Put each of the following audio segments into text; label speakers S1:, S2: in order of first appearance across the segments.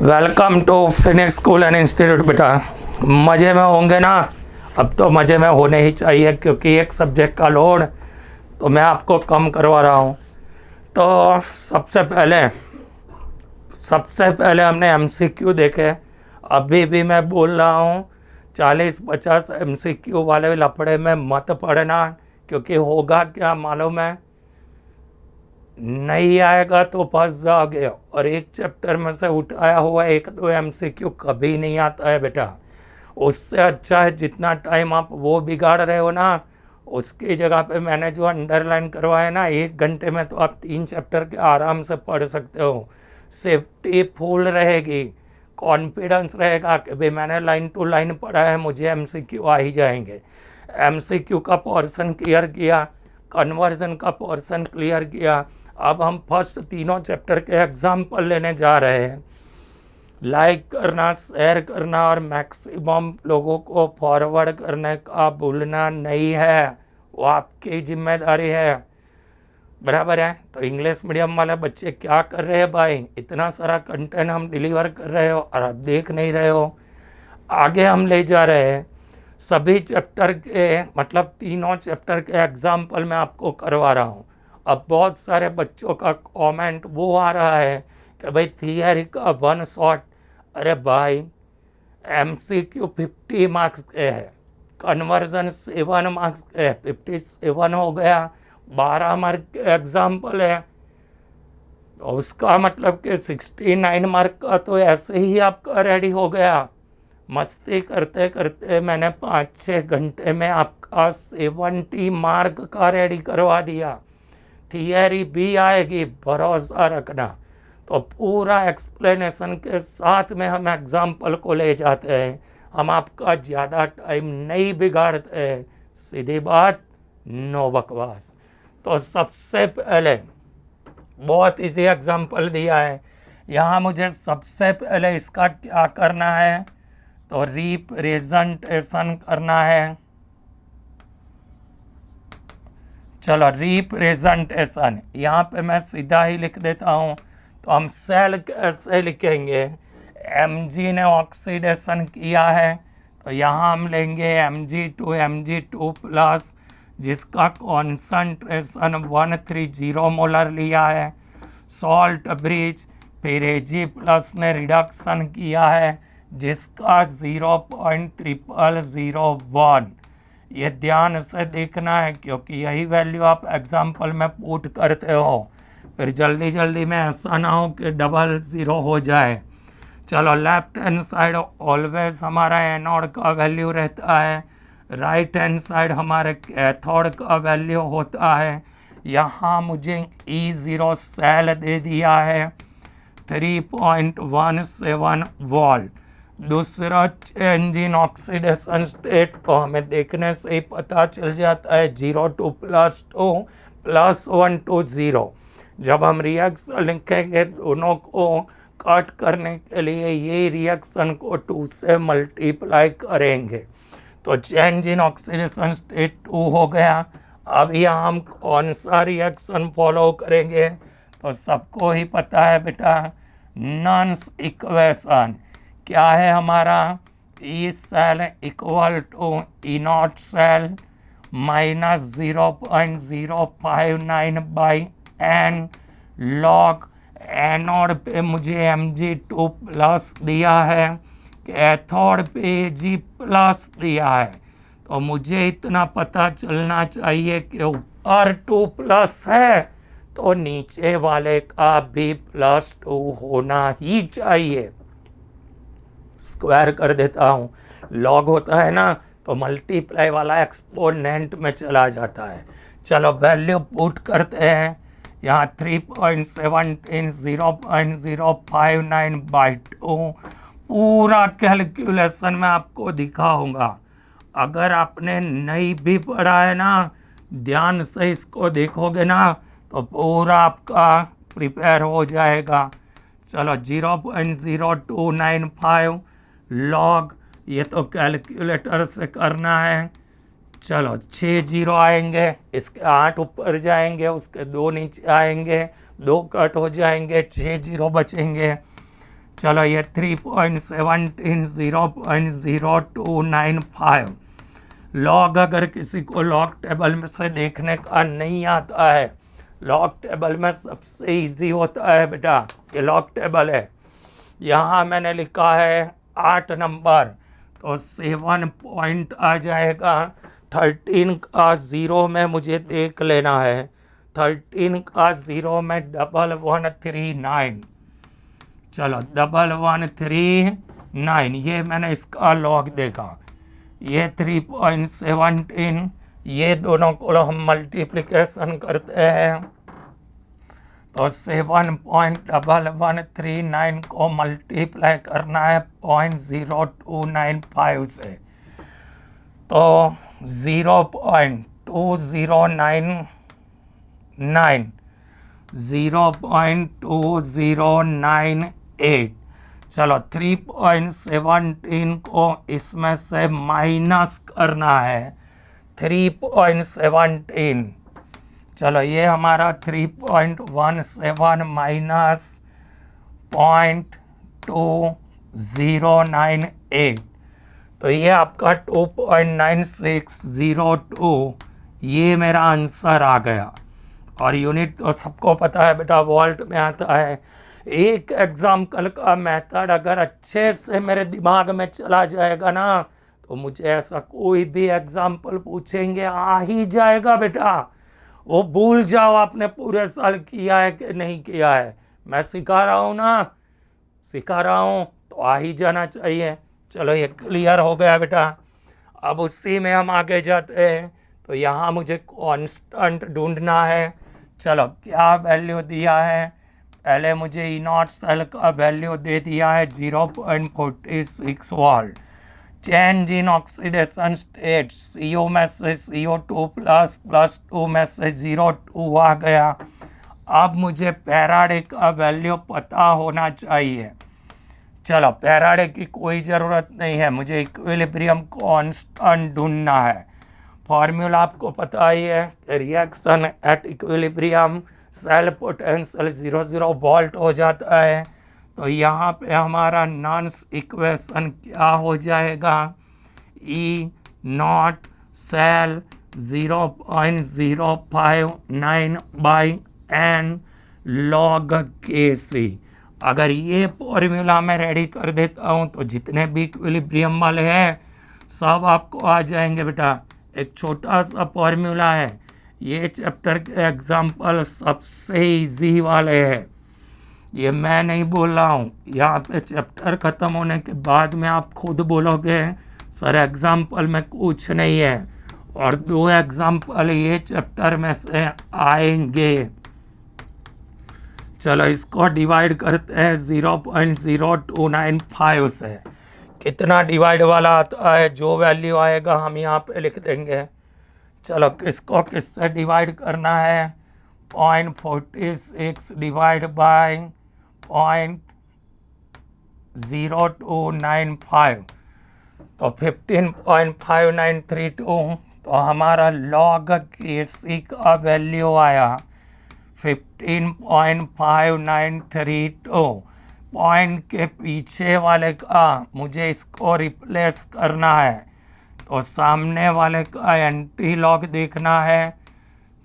S1: Welcome to Phoenix School and Institute. बेटा मज़े में होंगे ना? अब तो मज़े में होने ही चाहिए, क्योंकि एक सब्जेक्ट का लोड तो मैं आपको कम करवा रहा हूँ। तो सबसे पहले हमने एमसीक्यू देखे। अभी भी मैं बोल रहा हूँ 40-50 एमसीक्यू वाले लफड़े में मत पड़ना, क्योंकि होगा क्या मालूम है, नहीं आएगा तो फंस जाओगे। और एक चैप्टर में से उठाया हुआ 1-2 एमसीक्यू कभी नहीं आता है बेटा। उससे अच्छा है जितना टाइम आप वो बिगाड़ रहे हो ना, उसकी जगह पे मैंने जो अंडरलाइन करवाया ना, 1 घंटे में तो आप 3 चैप्टर के आराम से पढ़ सकते हो। सेफ्टी फुल रहेगी, कॉन्फिडेंस रहेगा कि भाई मैंने लाइन टू लाइन पढ़ा है, मुझे एमसीक्यू आ ही जाएंगे। एमसीक्यू का पोर्शन क्लियर किया, कन्वर्जन का पोर्शन क्लियर किया। अब हम फर्स्ट तीनों चैप्टर के एग्जाम्पल लेने जा रहे हैं। लाइक करना, शेयर करना और मैक्सिमम लोगों को फॉरवर्ड करने का भूलना नहीं है, वो आपकी जिम्मेदारी है। बराबर है? तो इंग्लिश मीडियम वाले बच्चे क्या कर रहे हैं भाई, इतना सारा कंटेंट हम डिलीवर कर रहे हो और आप देख नहीं रहे हो। आगे हम ले जा रहे हैं सभी चैप्टर के, मतलब तीनों चैप्टर के एग्जाम्पल मैं आपको करवा रहा हूँ। अब बहुत सारे बच्चों का कमेंट वो आ रहा है कि भाई थियरी का 1 शॉट। अरे भाई एमसीक्यू 50 मार्क्स के है, कन्वर्जन 7 मार्क्स के है, 57 हो गया। 12 मार्क के एग्जाम्पल है, तो उसका मतलब कि 69 मार्क का तो ऐसे ही आपका रेडी हो गया। मस्ती करते करते मैंने 5-6 घंटे में आपका 70 मार्क का रेडी करवा दिया। थियरी भी आएगी, भरोसा रखना। तो पूरा एक्सप्लेनेशन के साथ में हम एग्जाम्पल को ले जाते हैं, हम आपका ज़्यादा टाइम नहीं बिगाड़ते हैं। सीधी बात, नो बकवास। तो सबसे पहले बहुत इजी एग्जाम्पल दिया है यहाँ। मुझे सबसे पहले इसका क्या करना है, तो रिप्रेजेंटेशन करना है। चलो रिप्रेजेंटेशन, यहाँ पे मैं सीधा ही लिख देता हूँ। तो हम सेल कैसे लिखेंगे? Mg ने ऑक्सीडेशन किया है, तो यहाँ हम लेंगे Mg2 प्लस, जिसका कॉन्सेंट्रेशन 130 मोलर लिया है। सॉल्ट ब्रिज, फिर Ag+ ने रिडक्शन किया है, जिसका 0.0001। ये ध्यान से देखना है, क्योंकि यही वैल्यू आप एग्जाम्पल में पुट करते हो। फिर जल्दी जल्दी में ऐसा ना हो कि 00 हो जाए। चलो लेफ्ट हैंड साइड ऑलवेज हमारा एनोड का वैल्यू रहता है, राइट हैंड साइड हमारे कैथोड का वैल्यू होता है। यहाँ मुझे E0 सेल दे दिया है 3.17 वोल्ट। दूसरा चेंज इन ऑक्सीडेशन स्टेट, तो हमें देखने से ही पता चल जाता है 0 to +2 +1 to 0। जब हम रिएक्शन लिखेंगे दोनों को कट करने के लिए ये रिएक्शन को 2 से मल्टीप्लाई करेंगे, तो चेंज इन ऑक्सीडेशन स्टेट 2 हो गया। अब यहाँ हम कौन सा रिएक्शन फॉलो करेंगे, तो सबको ही पता है बेटा, नॉन्स इक्वेशन क्या है हमारा, E cell equal to E nought cell minus 0.059/n log. Anode पे मुझे Mg2 प्लस दिया है, कैथोड पे Ag+ दिया है। तो मुझे इतना पता चलना चाहिए कि ऊपर 2+ है तो नीचे वाले का भी +2 होना ही चाहिए। स्क्वायर कर देता हूँ, लॉग होता है ना, तो मल्टीप्लाई वाला एक्सपोनेंट में चला जाता है। चलो वैल्यू पुट करते हैं यहाँ 3.17 0.059/2। पूरा कैलकुलेशन मैं आपको दिखाऊंगा। अगर आपने नहीं भी पढ़ा है ना, ध्यान से इसको देखोगे ना, तो पूरा आपका प्रिपेयर हो जाएगा। चलो 0.0295 लॉग, ये तो कैलकुलेटर से करना है। चलो 6 0 आएंगे, इसके 8 ऊपर जाएंगे, उसके 2 नीचे आएंगे, 2 कट हो जाएंगे, 6 0 बचेंगे। चलो ये 3.17 0.0295 लॉग अगर किसी को लॉग टेबल में से देखने का नहीं आता है, लॉग टेबल में सबसे इजी होता है बेटा, ये लॉग टेबल है। यहाँ मैंने लिखा है 8 नंबर, तो 7 पॉइंट आ जाएगा। 13 का 0 में मुझे देख लेना है, 13 का 0 में 1139, चलो 1139, ये मैंने इसका लॉग देखा। ये 3.17, ये दोनों को हम मल्टीप्लिकेशन करते हैं तो 7.1139 को मल्टीप्लाई करना है 0.0295 से, तो 0.2098, चलो 3.17 को इसमें से माइनस करना है 3.17, चलो ये हमारा 3.17 माइनस 0.2098, तो ये आपका 2.9602, ये मेरा आंसर आ गया। और यूनिट तो सबको पता है बेटा, वोल्ट में आता है। एक एग्जाम्पल का मेथड अगर अच्छे से मेरे दिमाग में चला जाएगा ना, तो मुझे ऐसा कोई भी एग्जाम्पल पूछेंगे आ ही जाएगा बेटा। वो भूल जाओ आपने पूरे साल किया है कि नहीं किया है, मैं सिखा रहा हूँ ना, सिखा रहा हूँ तो आ ही जाना चाहिए। चलो ये क्लियर हो गया बेटा। अब उसी में हम आगे जाते हैं, तो यहाँ मुझे कांस्टेंट ढूंढना है। चलो क्या वैल्यू दिया है, पहले मुझे E0 सेल का वैल्यू दे दिया है 0.46 volt. Change in oxidation state, CO में से CO2 प्लस 2 में से 0.2 आ गया। अब मुझे फैराडे का वैल्यू पता होना चाहिए। चलो फैराडे की कोई ज़रूरत नहीं है, मुझे इक्विलिब्रियम कांस्टेंट ढूंढना है। फॉर्मूला आपको पता ही है, reaction at equilibrium cell potential 0 volt हो जाता है। तो यहाँ पे हमारा नॉन्स इक्वेशन क्या हो जाएगा, E0 cell 0.059 by n log Kc। अगर ये फॉर्मूला मैं रेडी कर देता हूँ तो जितने भी इक्विलिब्रियम वाले हैं सब आपको आ जाएंगे बेटा। एक छोटा सा फॉर्मूला है, ये चैप्टर के एग्जाम्पल सबसे इजी वाले हैं, ये मैं नहीं बोल रहा हूँ। यहाँ पे चैप्टर ख़त्म होने के बाद में आप खुद बोलोगे सर एग्जाम्पल में कुछ नहीं है, और 2 एग्जाम्पल ये चैप्टर में से आएंगे। चलो इसको डिवाइड करते हैं 0.0295 से। कितना डिवाइड वाला आता है, जो वैल्यू आएगा हम यहाँ पे लिख देंगे। चलो किसको किससे डिवाइड करना है, 0.46 डिवाइड बाय 0.0295, तो 15.5932, तो हमारा लॉग Kc का वैल्यू आया 15.5932। पॉइंट के पीछे वाले का मुझे इसको रिप्लेस करना है, तो सामने वाले का एंटी लॉग देखना है।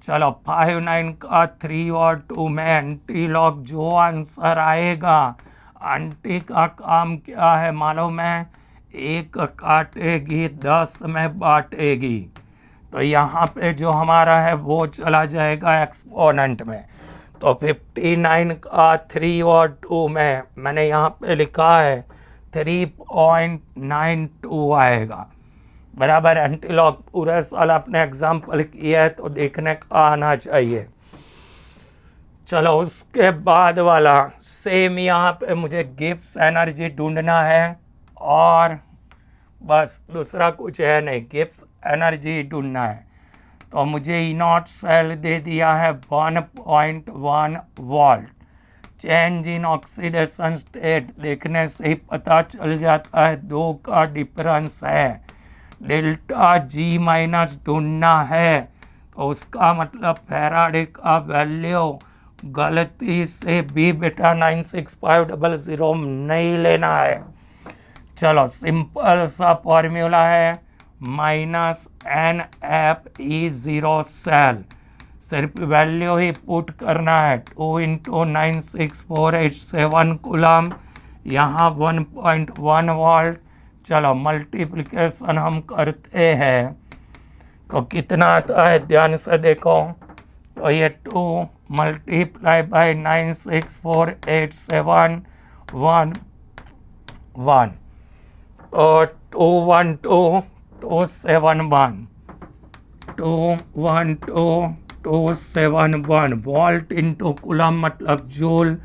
S1: चलो 59 का 3 और 2 में एंटी लॉग, जो आंसर आएगा, आंटी का काम क्या है मालूम है, 1 काटेगी 10 में बांटेगी, तो यहाँ पे जो हमारा है वो चला जाएगा एक्सपोनेंट में। तो 59 का 3 और 2 में मैंने यहाँ पे लिखा है 3.92 आएगा, बराबर। एंटीलॉग पूरे साल आपने एग्जाम्पल किया है तो देखने का आना चाहिए। चलो उसके बाद वाला सेम, यहाँ पे मुझे गिब्स एनर्जी ढूंढना है, और बस दूसरा कुछ है नहीं, गिब्स एनर्जी ढूंढना है। तो मुझे E0 सेल दे दिया है 1.1 volt. Change in oxidation state देखने से ही पता चल जाता है, 2 का डिफरेंस है, डेल्टा G माइनस ढूंढना है, तो उसका मतलब फैराडे का वैल्यू गलती से भी बेटा 96500 नहीं लेना है। चलो सिंपल सा फॉर्मूला है -NFE0 सेल, सिर्फ वैल्यू ही पुट करना है। 2 × 96487 कूलम, यहाँ 1.1 वोल्ट। चलो मल्टीप्लिकेशन हम करते हैं तो कितना आता है, ध्यान से देखो। तो ये 2 × 96487 1 1 और 212271 212271 वोल्ट इंटू कूलम मतलब जूल।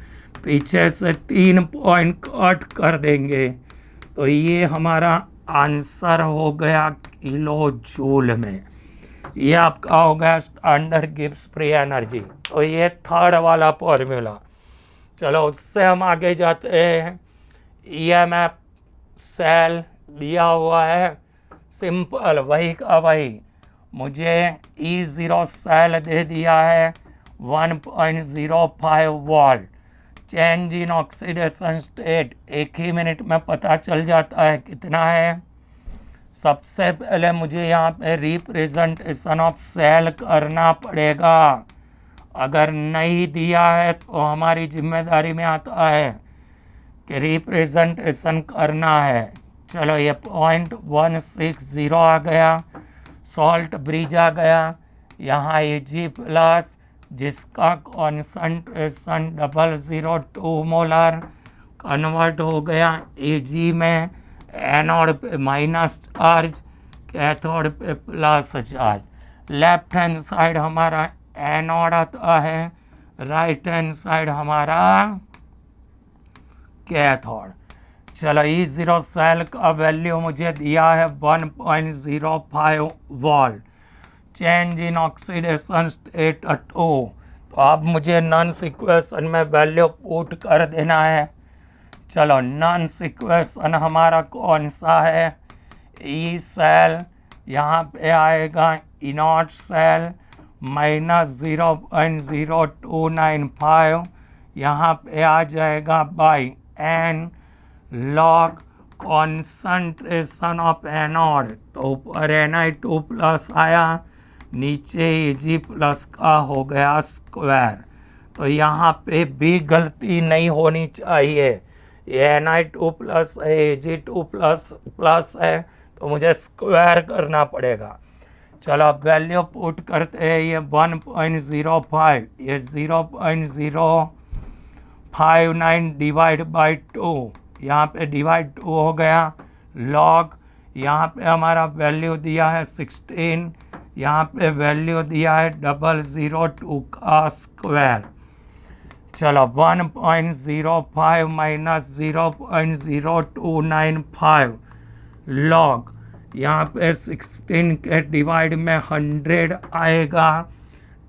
S1: पीछे से 3 पॉइंट कट कर देंगे तो ये हमारा आंसर हो गया किलो जूल में। ये आपका हो गया स्टैंडर्ड गिब्स फ्री एनर्जी। तो ये थर्ड वाला फॉर्मूला। चलो उससे हम आगे जाते हैं। EMF सेल दिया हुआ है, सिंपल वही का वही। मुझे E0 सेल दे दिया है 1.05 volt. Change in oxidation state एक ही मिनट में पता चल जाता है कितना है। सबसे पहले मुझे यहाँ पे रिप्रेजेंटेशन ऑफ सेल करना पड़ेगा। अगर नहीं दिया है तो हमारी जिम्मेदारी में आता है कि रिप्रेजेंटेशन करना है। चलो ये 0.160 आ गया, सॉल्ट ब्रिज आ गया, यहाँ Ag+ जिसका कॉन्सेंट्रेशन 002 मोलर कन्वर्ट हो गया Ag में। एनोड पे माइनस चार्ज, कैथोड पे plus charge. Left hand side हमारा एनोड आता है, राइट हैंड साइड हमारा कैथोड। चलो E0 सेल का वैल्यू मुझे दिया है 1.05 volt. Change in oxidation state 2। तो अब मुझे नॉन सिक्वेशन में वैल्यू पुट कर देना है। चलो नॉन सिक्वेशन हमारा कौन सा है, ई सेल, यहाँ पे आएगा इनॉट सेल -0.0295, यहाँ पे आ जाएगा by N log concentration of anode. तो ऊपर Ni2+ आया, नीचे Ag+ का हो गया स्क्वायर। तो यहाँ पे भी गलती नहीं होनी चाहिए। ये Ni2+ है, Ag2+ है, तो मुझे स्क्वायर करना पड़ेगा। चलो अब वैल्यू पुट करते हैं। ये 1.05, ये 0.059 डिवाइड बाई 2, यहाँ पे डिवाइड 2 हो गया। लॉग यहाँ पे हमारा वैल्यू दिया है 16, यहाँ पे वैल्यू दिया है 002 का स्क्वायर। चलो 1.05 माइनस 0.0295 लॉग, यहाँ पे 16 के डिवाइड में 100 आएगा।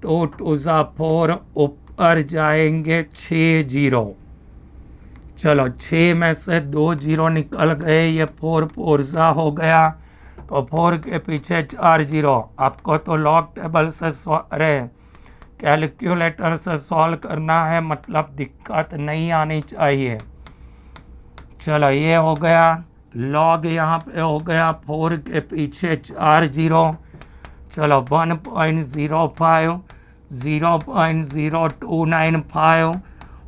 S1: 2 2 4 ऊपर जाएंगे 6 0। चलो 6 में से 2 0 निकल गए, ये 4 4 हो गया। तो 4 के पीछे 4 0। आपको तो लॉग टेबल से अरे कैलकुलेटर से सॉल्व करना है, मतलब दिक्कत नहीं आनी चाहिए। चलो ये हो गया लॉग, यहाँ पे हो गया 4 के पीछे 4 0। चलो 1.05 0.0295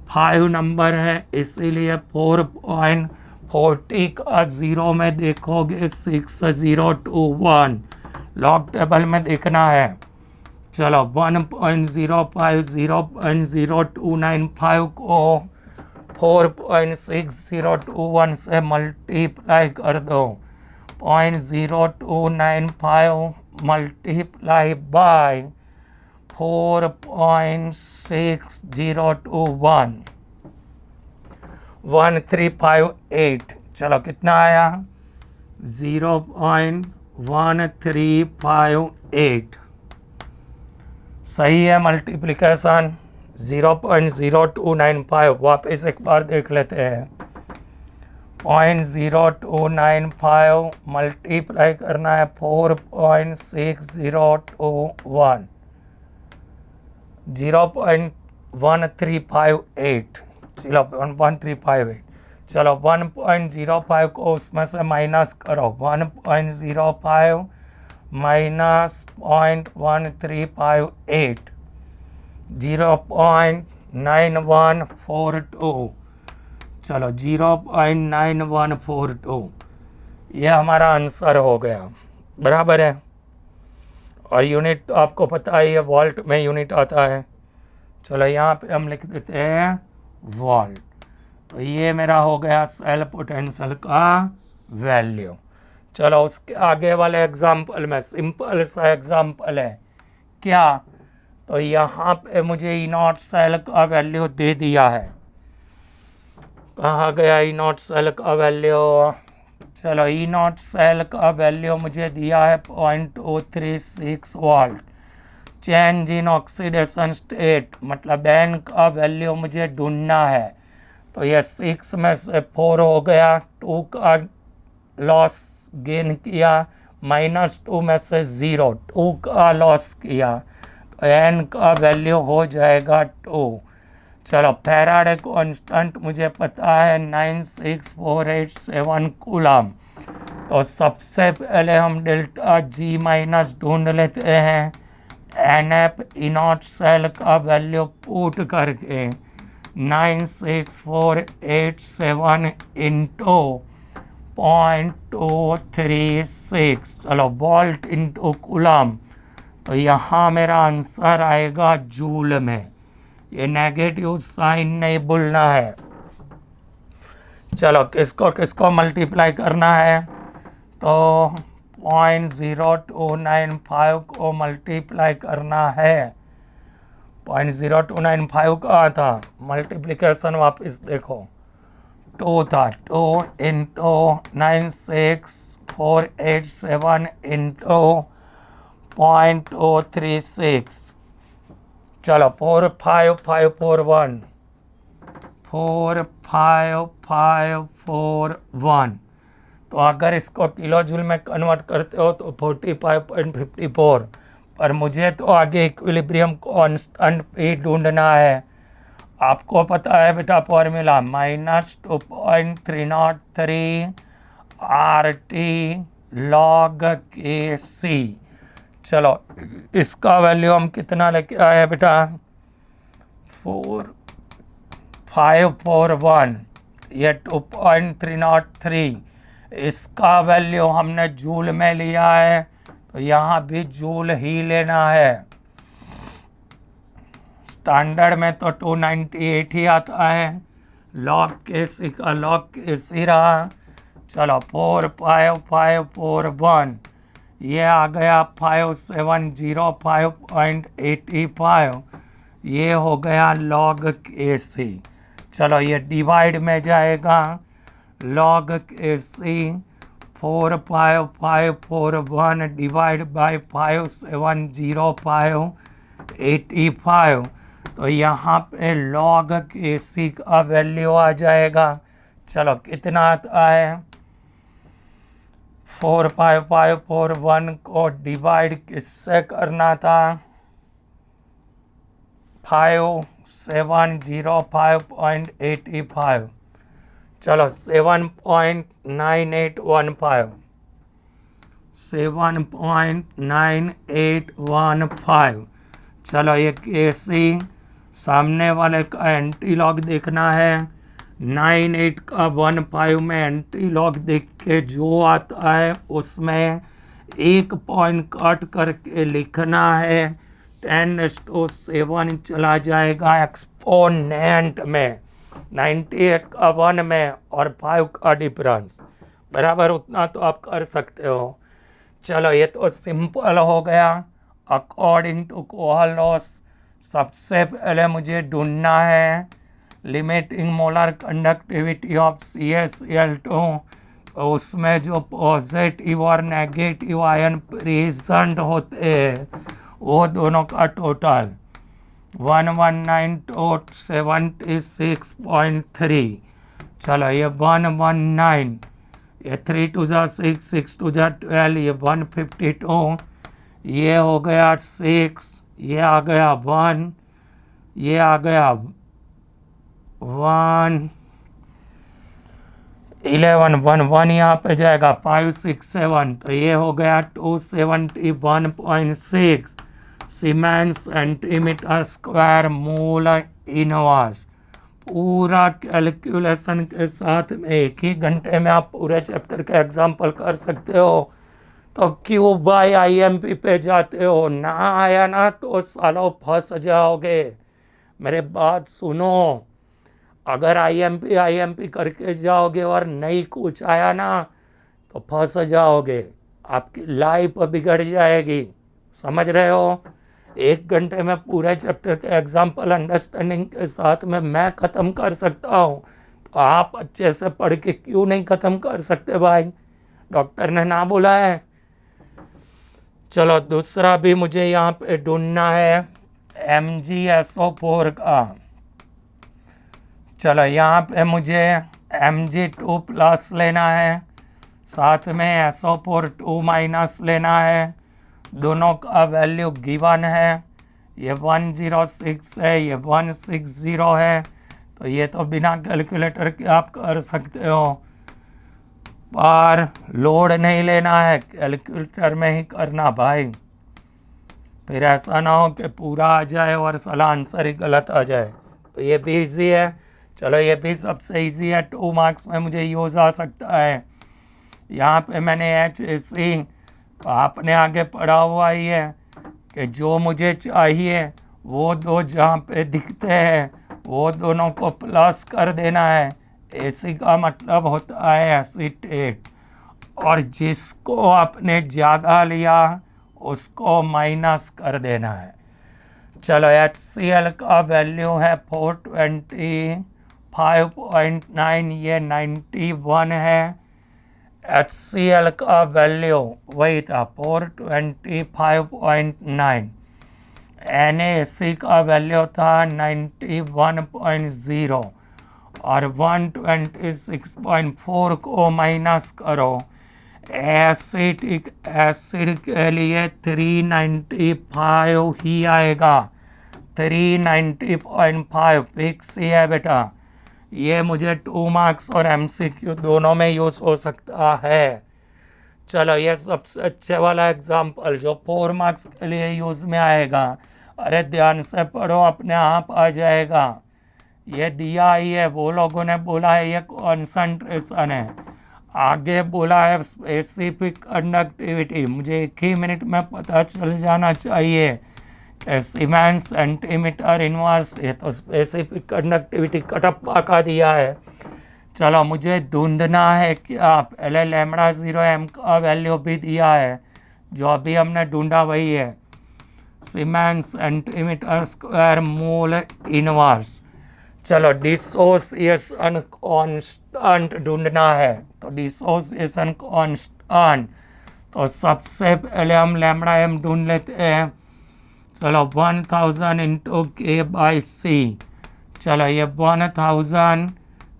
S1: 5 नंबर है, इसीलिए 4.40 का 0 में देखोगे 6021 लॉग टेबल में देखना है। चलो 1.05 0.0295 को 4.6021 से मल्टीप्लाई कर दो। 0.0295 मल्टीप्लाई बाय 4.6021 1358। चलो कितना आया, 0.1358। सही है मल्टीप्लिकेशन 0.0295। वापस एक बार देख लेते हैं। 0.0295 मल्टीप्लाई करना है 4.6021। 1358, चलो 1358, चलो 1.05 को उसमें से माइनस करो, 1.05 माइनस 0.1358, 0.9142, चलो 0.9142, ये हमारा आंसर हो गया, बराबर है। और यूनिट तो आपको पता ही है, वोल्ट में यूनिट आता है। चलो यहाँ पे हम लिख देते हैं वोल्ट। तो ये मेरा हो गया सेल पोटेंशियल का वैल्यू। चलो उसके आगे वाले एग्जाम्पल में सिंपल सा एग्जाम्पल है क्या, तो यहाँ पे मुझे ई नॉट सेल का वैल्यू दे दिया है। कहाँ गया ई नॉट सेल का वैल्यू, चलो ई नॉट सेल का वैल्यू मुझे दिया है 0.236 volt. Change in oxidation state, मतलब एन का वैल्यू मुझे ढूंढना है। तो ये 6 में से 4 हो गया, 2 का लॉस गेन किया, -2 में से 0, 2 का लॉस किया, तो एन का वैल्यू हो जाएगा 2। चलो फैराडे कांस्टेंट मुझे पता है 96487 कूलम। तो सबसे पहले हम डेल्टा जी माइनस ढूंढ लेते हैं। एनएफ ई नॉट सेल का वैल्यू पुट करके 96487 इंटू 0.236, चलो वोल्ट इंटू कूलम, तो यहाँ मेरा आंसर आएगा जूल में। ये नेगेटिव साइन नहीं भूलना है। चलो किसको किसको मल्टीप्लाई करना है, तो 0.0295 को मल्टीप्लाई करना है। 0.0295 कहाँ था, मल्टीप्लिकेशन वापस देखो, 2 था, 2 इंटू 96487 इंटू 0.236, चलो 45541, 45541। तो अगर इसको किलो जूल में कन्वर्ट करते हो तो 45.54, पर मुझे तो आगे इक्विलिब्रियम कांस्टेंट भी ढूंढना है। आपको पता है बेटा फॉर्मूला, -2.303 RT log KC। चलो इसका वैल्यू हम कितना लेके आए बेटा, 4541, ये 2.303, इसका वैल्यू हमने जूल में लिया है, तो यहाँ भी जूल ही लेना है। स्टैंडर्ड में तो 298 ही आता है, लॉग केसी का लॉग केसी रहा। चलो 45541, ये आ गया 5705.85, ये हो गया लॉग केसी। चलो ये डिवाइड में जाएगा, लॉग केसी 45541 डिवाइड बाय 5705.85, तो यहाँ पे लॉग केसी का वैल्यू आ जाएगा। चलो कितना आता है, 45541 को डिवाइड किससे करना था, 5705.85, चलो 7.9815, 7.9815। चलो ये केसी, सामने वाले का एंटी लॉग देखना है, 98 का 15 में एंटी लॉग देख के जो आता है उसमें एक पॉइंट कट करके लिखना है, 10⁻7 चला जाएगा एक्सपोनेंट में, 98 का 1 में और 5 का डिफरेंस, बराबर उतना तो आप कर सकते हो। चलो ये तो सिंपल हो गया। अकॉर्डिंग टू कोहल लॉस सबसे पहले मुझे ढूंढना है limiting molar conductivity of CaCl2, तो उसमें जो पॉजिटिव और नेगेटिव आयन प्रेजेंट होते हैं वो दोनों का टोटल 119.76.3। चलो ये 119, ये 3 2 6, 6 2 12, ये 152, ये हो गया 6, ये आ गया 1, ये आ गया 1 यहाँ पे जाएगा 567, तो ये हो गया 271.6 siemens centimetre square mole inverse. पूरा कैलकुलेशन के साथ में 1 ही घंटे में आप पूरे चैप्टर का एग्जाम्पल कर सकते हो। तो क्यों भाई IMP पे जाते हो? ना आया ना तो सालों फंस जाओगे। मेरे बात सुनो, अगर IMP करके जाओगे और नहीं कुछ आया ना तो फंस जाओगे, आपकी लाइफ बिगड़ जाएगी। समझ रहे हो? 1 घंटे में पूरे चैप्टर के एग्जाम्पल अंडरस्टैंडिंग के साथ में मैं ख़त्म कर सकता हूँ, तो आप अच्छे से पढ़ के क्यों नहीं ख़त्म कर सकते भाई? डॉक्टर ने ना बोला है। चलो दूसरा भी मुझे यहाँ पे ढूंढना है MgSO4 का। चलो यहाँ पे मुझे Mg2+ लेना है, साथ में SO4 2- लेना है। दोनों का वैल्यू गिवन है, ये 106 है, ये 160 है। तो ये तो बिना कैलकुलेटर के आप कर सकते हो, पर लोड नहीं लेना है, कैलकुलेटर में ही करना भाई। फिर ऐसा ना हो कि पूरा आ जाए और साला आंसर ही गलत आ जाए। तो ये भी इजी है। चलो ये भी सबसे इजी है, 2 मार्क्स में मुझे यूज़ आ सकता है। यहाँ पे मैंने HAC, तो आपने आगे पढ़ा हुआ ही है कि जो मुझे चाहिए वो दो जहाँ पे दिखते हैं वो दोनों को प्लस कर देना है। AC का मतलब होता है एसीटेट, और जिसको आपने ज़्यादा लिया उसको माइनस कर देना है। चलो HCl का वैल्यू है 425.9, ये 91 है। HCl का वैल्यू वही था 425.9। NaC का वैल्यू था 91.0, और 126.4 को माइनस करो। एसिटिक एसिड के लिए 395 ही आएगा, 390.5 फिक्स ही है बेटा। ये मुझे 2 मार्क्स और MCQ दोनों में यूज़ हो सकता है। चलो ये सबसे अच्छे वाला एग्जाम्पल जो 4 मार्क्स के लिए यूज़ में आएगा, अरे ध्यान से पढ़ो, अपने आप आ जाएगा। ये दिया ही है, वो लोगों ने बोला है ये कॉन्सेंट्रेशन है, आगे बोला है स्पेसिफिक कंडक्टिविटी। मुझे 1 ही मिनट में पता चल जाना चाहिए सीमेंस सेंटीमीटर इनवर्स, ये तो स्पेसिफिक कंडक्टिविटी कटप्पा का दिया है। चलो मुझे ढूंढना है कि आप λ0m का वैल्यू भी दिया है, जो अभी हमने ढूंढा वही है, siemens centimetre square mole inverse. चलो डिसोसिएशन कांस्टेंट ढूंढना है, तो डिसोसिएशन कांस्टेंट, तो सबसे पहले हम λm ढूंढ लेते हैं। चलो 1000 इंटू K/C। चलो ये 1000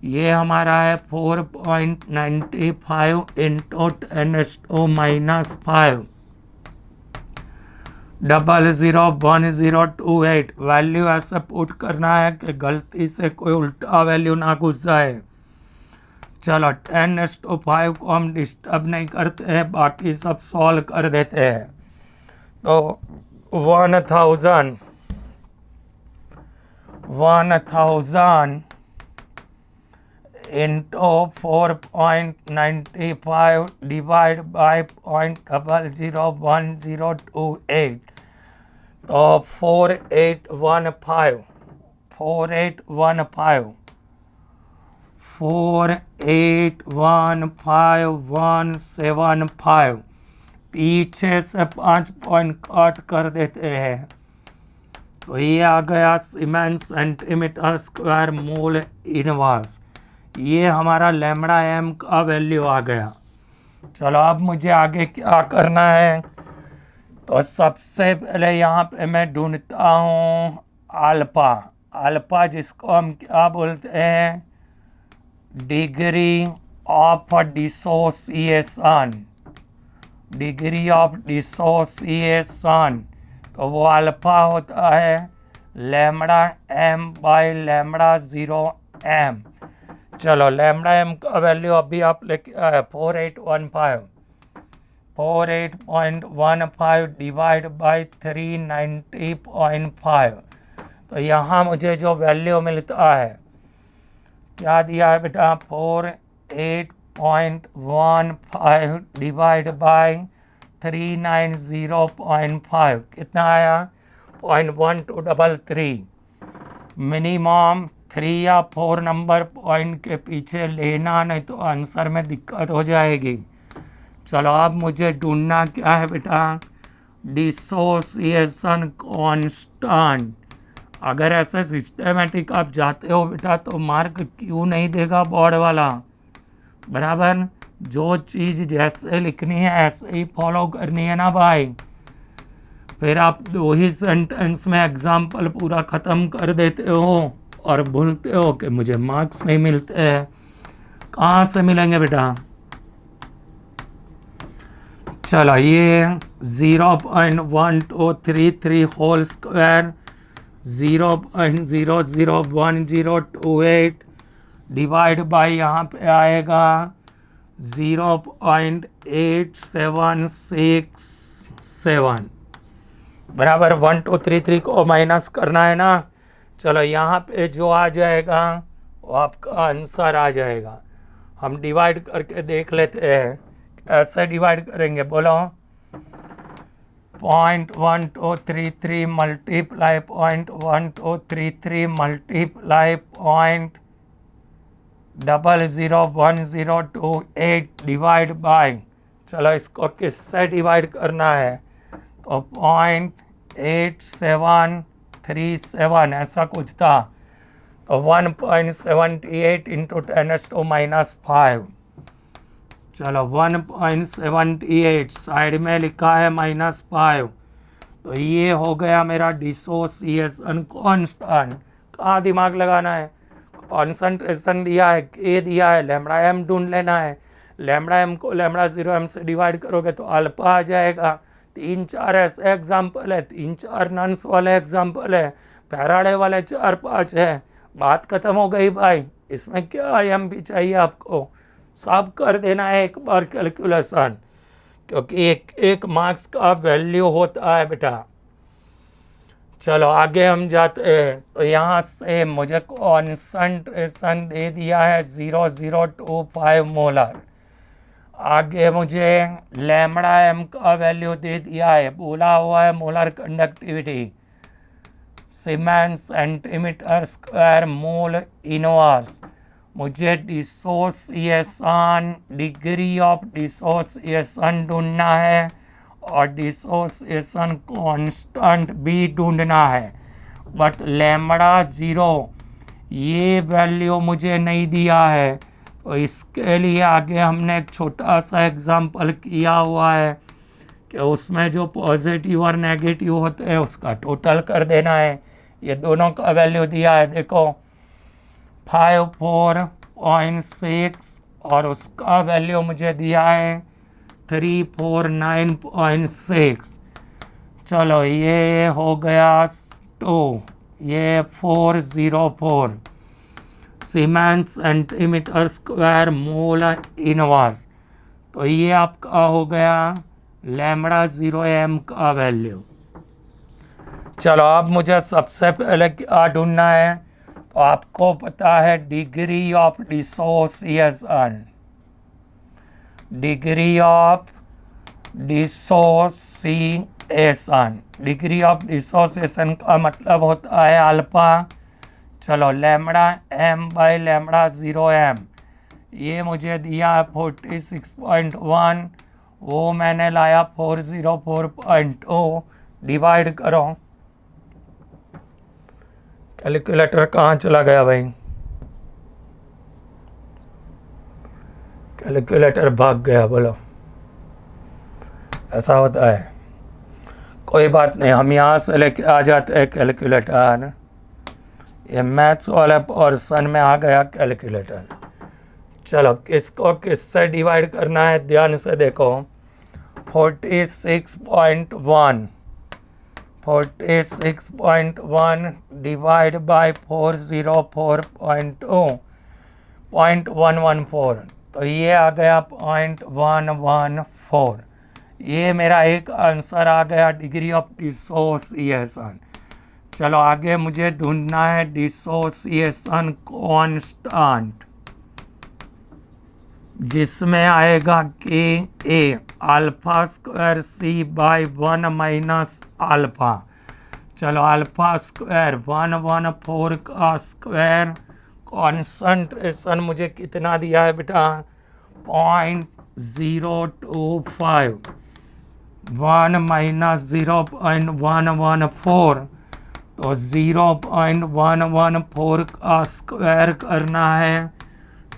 S1: ये हमारा है 4.95 इंटू 10⁻⁵ 001028। वैल्यू ऐसे पुट करना है कि गलती से कोई उल्टा वैल्यू ना घुस जाए। चलो 10⁵ को हम डिस्टर्ब नहीं करते हैं, बाकी सब सॉल्व कर देते हैं। तो 1000 इंटू 4.95 डिवाइड बाय 0.001028, तो 4815175 पीछे से 5 पॉइंट कट कर देते हैं, तो ये आ गया siemens centimetre square mole inverse. ये हमारा λm का वैल्यू आ गया। चलो अब मुझे आगे क्या करना है, तो सबसे पहले यहाँ पे मैं ढूंढता हूँ अल्फा। अल्फा जिसको हम क्या बोलते हैं, degree of dissociation, degree of dissociation. तो वो अल्फा होता है lambda M by lambda 0 M. चलो लैम्बडा एम का वैल्यू अभी आप लेके आए 4815 डिवाइड बाई 390.5। तो यहाँ मुझे जो वैल्यू मिलता है क्या दिया है बेटा 48.15 डिवाइड बाई 390.5 कितना आया 0.1233। मिनिमम 3 या 4 नंबर पॉइंट के पीछे लेना, नहीं तो आंसर में दिक्कत हो जाएगी। चलो अब मुझे ढूंढना क्या है बेटा डिसोसिएशन कांस्टेंट। अगर ऐसे सिस्टमेटिक आप जाते हो बेटा तो मार्क क्यों नहीं देगा बोर्ड वाला, बराबर। जो चीज़ जैसे लिखनी है ऐसे ही फॉलो करनी है ना भाई। फिर आप 2 ही सेंटेंस में एग्जाम्पल पूरा ख़त्म कर देते हो और बोलते हो कि मुझे मार्क्स नहीं मिलते हैं। कहाँ से मिलेंगे बेटा। चलो ये 0.1233 होल स्क्वायर 0.001028 डिवाइड बाई यहाँ पे आएगा 0.8767 बराबर 1233 को माइनस करना है ना। चलो यहाँ पे जो आ जाएगा वो आपका आंसर आ जाएगा। हम डिवाइड करके देख लेते हैं कैसे डिवाइड करेंगे, बोलो। 0.1233 मल्टीप्लाई 0.1233 मल्टीप्लाई 0.001028 डिवाइड बाई, चलो इसको किससे डिवाइड करना है तो 0.8737 ऐसा कुछ था, तो 1.78 इंटू 10⁻⁻⁵। चलो 1.78 साइड में लिखा है -5, तो ये हो गया मेरा डिसोसिएशन कांस्टेंट। कहाँ दिमाग लगाना है, कॉन्सेंट्रेशन दिया है, ए दिया है, लैम्बडा एम ढूंढ लेना है। लैम्बडा एम को लैम्बडा 0 एम से डिवाइड करोगे तो अल्फा आ जाएगा। 3-4 ऐसे एग्जाम्पल है, 3-4 नन्स वाले एग्जाम्पल है, फैराडे वाले 4-5 है, बात खत्म हो गई भाई। इसमें क्या एम भी चाहिए आपको, सब कर देना है एक बार कैलकुलेशन, क्योंकि एक मार्क्स का वैल्यू होता है बेटा। चलो आगे हम जाते हैं, तो यहाँ से मुझे कॉन्सेंट्रेशन दे दिया है 0.025 मोलर। आगे मुझे लैम्बडा एम का वैल्यू दे दिया है, बोला हुआ है molar conductivity siemens centimetre square mole inverse. मुझे डिसोसिएशन डिग्री ऑफ डिसोसिएशन ढूंढना है और डिसोसिएशन कांस्टेंट भी ढूंढना है, बट लैम्बडा 0 ये वैल्यू मुझे नहीं दिया है। तो इसके लिए आगे हमने एक छोटा सा एग्जांपल किया हुआ है कि उसमें जो पॉजिटिव और नेगेटिव होते हैं उसका टोटल कर देना है। ये दोनों का वैल्यू दिया है, देखो 54.6 और उसका वैल्यू मुझे दिया है 349.6। चलो ये हो गया 2, ये 404 siemens centimetre square mole inverse. तो ये आपका हो गया लैम्बडा 0 एम का वैल्यू। चलो अब मुझे सबसे पहले क्या ढूंढना है, तो आपको पता है degree of dissociation. Degree of dissociation, degree of dissociation का मतलब होता है अल्फा। चलो lambda M by lambda 0 M, ये मुझे दिया है 46.1, वो मैंने लाया 404.2, डिवाइड करो। कैलकुलेटर कहाँ चला गया भाई, कैलकुलेटर भाग गया, बोलो। ऐसा होता है, कोई बात नहीं, हम यहाँ से लेके आ जाते हैं कैलकुलेटर। ये मैथ्स वाले पोर्शन में आ गया कैलकुलेटर। चलो किसको किससे डिवाइड करना है ध्यान से देखो। 46.1 46.1 डिवाइड बाय 404.2 तो ये आ गया 0.114। ये मेरा एक आंसर आ गया डिग्री ऑफ डिसोसिएशन। चलो आगे मुझे ढूंढना है डिसोसिएशन कांस्टेंट, जिसमें आएगा के a alpha square c by 1 minus alpha. चलो अल्फा स्क्वायर 114 का स्क्वायर, कॉन्सेंट्रेशन मुझे कितना दिया है बेटा 0.025, 1 माइनस 0.114 तो 0.114 का स्क्वायर करना है,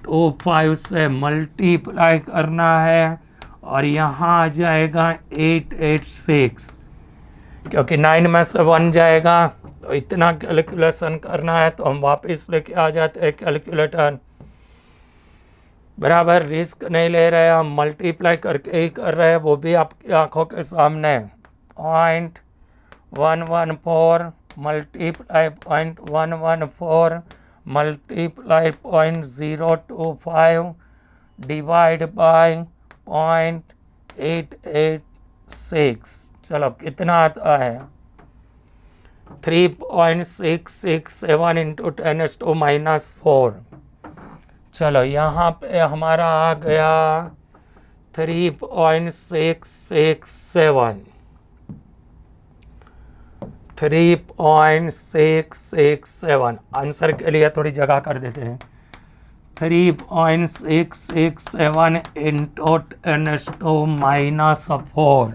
S1: 25 से मल्टीप्लाई करना है और यहाँ आ जाएगा 886, क्योंकि 9 में से 1 जाएगा तो इतना कैलकुलेशन करना है। तो हम वापस लेके आ जाते हैं कैलकुलेटर, बराबर रिस्क नहीं ले रहे, हम मल्टीप्लाई करके ही कर रहे हैं, वो भी आपकी आंखों के सामने। 0.114 मल्टीप्लाई 0.114 मल्टीप्लाई 0.025 डिवाइड बाय 0.886। चलो कितना आता है 3.667 इंटू 10⁻⁻⁴। चलो यहाँ पे हमारा आ गया 3.667, 3.667 आंसर के लिए थोड़ी जगह कर देते हैं। 3.667 इंटू 10⁻⁴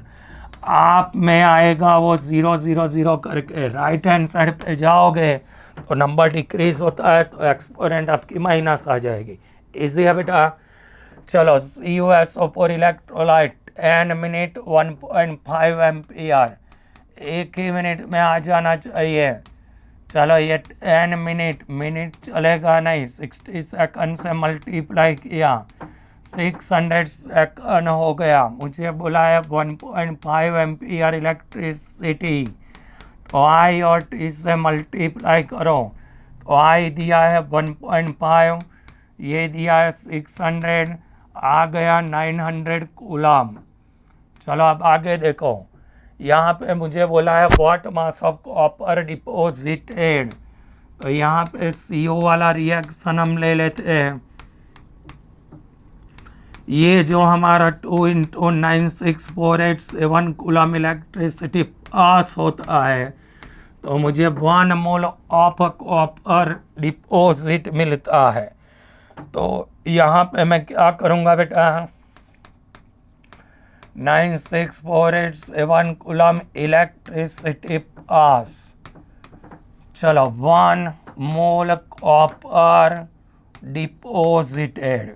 S1: आप में आएगा वो 000 करके, राइट हैंड साइड पे जाओगे तो नंबर डिक्रीज होता है तो एक्सपोनेंट आपकी माइनस आ जाएगी। इजी है बेटा। चलो CuSO4 इलेक्ट्रोलाइट 10 मिनट 1.5 एम्पियर, एक ही मिनट में आ जाना चाहिए। चलो ये 10 मिनट चलेगा नहीं, 60 सेकंड से मल्टीप्लाई किया 600 सेकंड हो गया। मुझे बोला है 1.5 एम्पियर इलेक्ट्रिसिटी, तो आई और टी से मल्टीप्लाई करो तो आई दिया है 1.5, ये दिया है 600, आ गया 900 कूलम। चलो अब आगे देखो, यहाँ पे मुझे बोला है what mass of copper deposited, तो यहाँ पे CO वाला रिएक्शन हम ले लेते हैं। ये जो हमारा 2 इंटू 96487 कूलम इलेक्ट्रिसिटी पास होता है तो मुझे 1 मोल ऑफ कॉपर डिपोजिट मिलता है। तो यहाँ पे मैं क्या करूँगा बेटा, 96487 कूलम इलेक्ट्रिसिटी पास। चलो 1 मोल कॉपर डिपोजिटेड,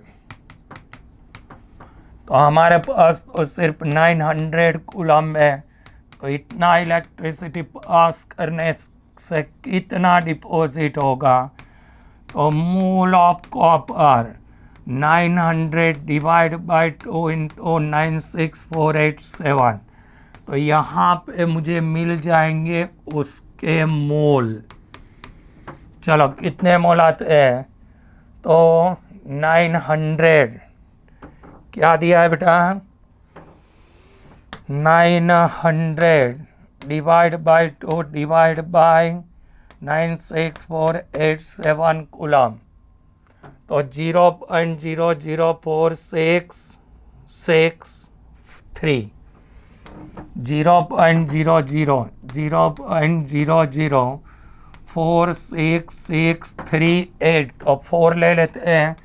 S1: तो हमारे पास तो सिर्फ 900 कूलम है, तो इतना इलेक्ट्रिसिटी पास करने से कितना डिपॉजिट होगा, तो mole of copper 900 divide by 2 into 96487, तो यहाँ पे मुझे मिल जाएंगे उसके मोल। चलो कितने मोल आते हैं, तो 900 क्या दिया है बेटा 900 divide by 2 divide by 96487 coulomb, तो 0.00466 0.0046638, तो 4 ले लेते हैं।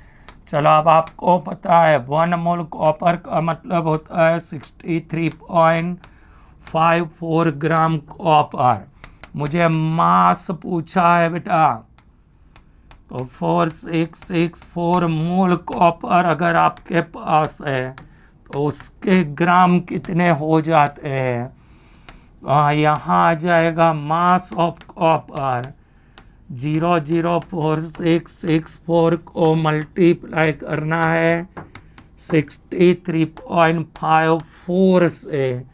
S1: चलो अब आपको पता है 1 मोल कॉपर का मतलब होता है 63.54 ग्राम कॉपर। मुझे मास पूछा है बेटा, तो 4664 मोल कॉपर अगर आपके पास है तो उसके ग्राम कितने हो जाते हैं, यहाँ आ जाएगा मास ऑफ कॉपर 0.04664 को मल्टीप्लाई करना है 63.54 से,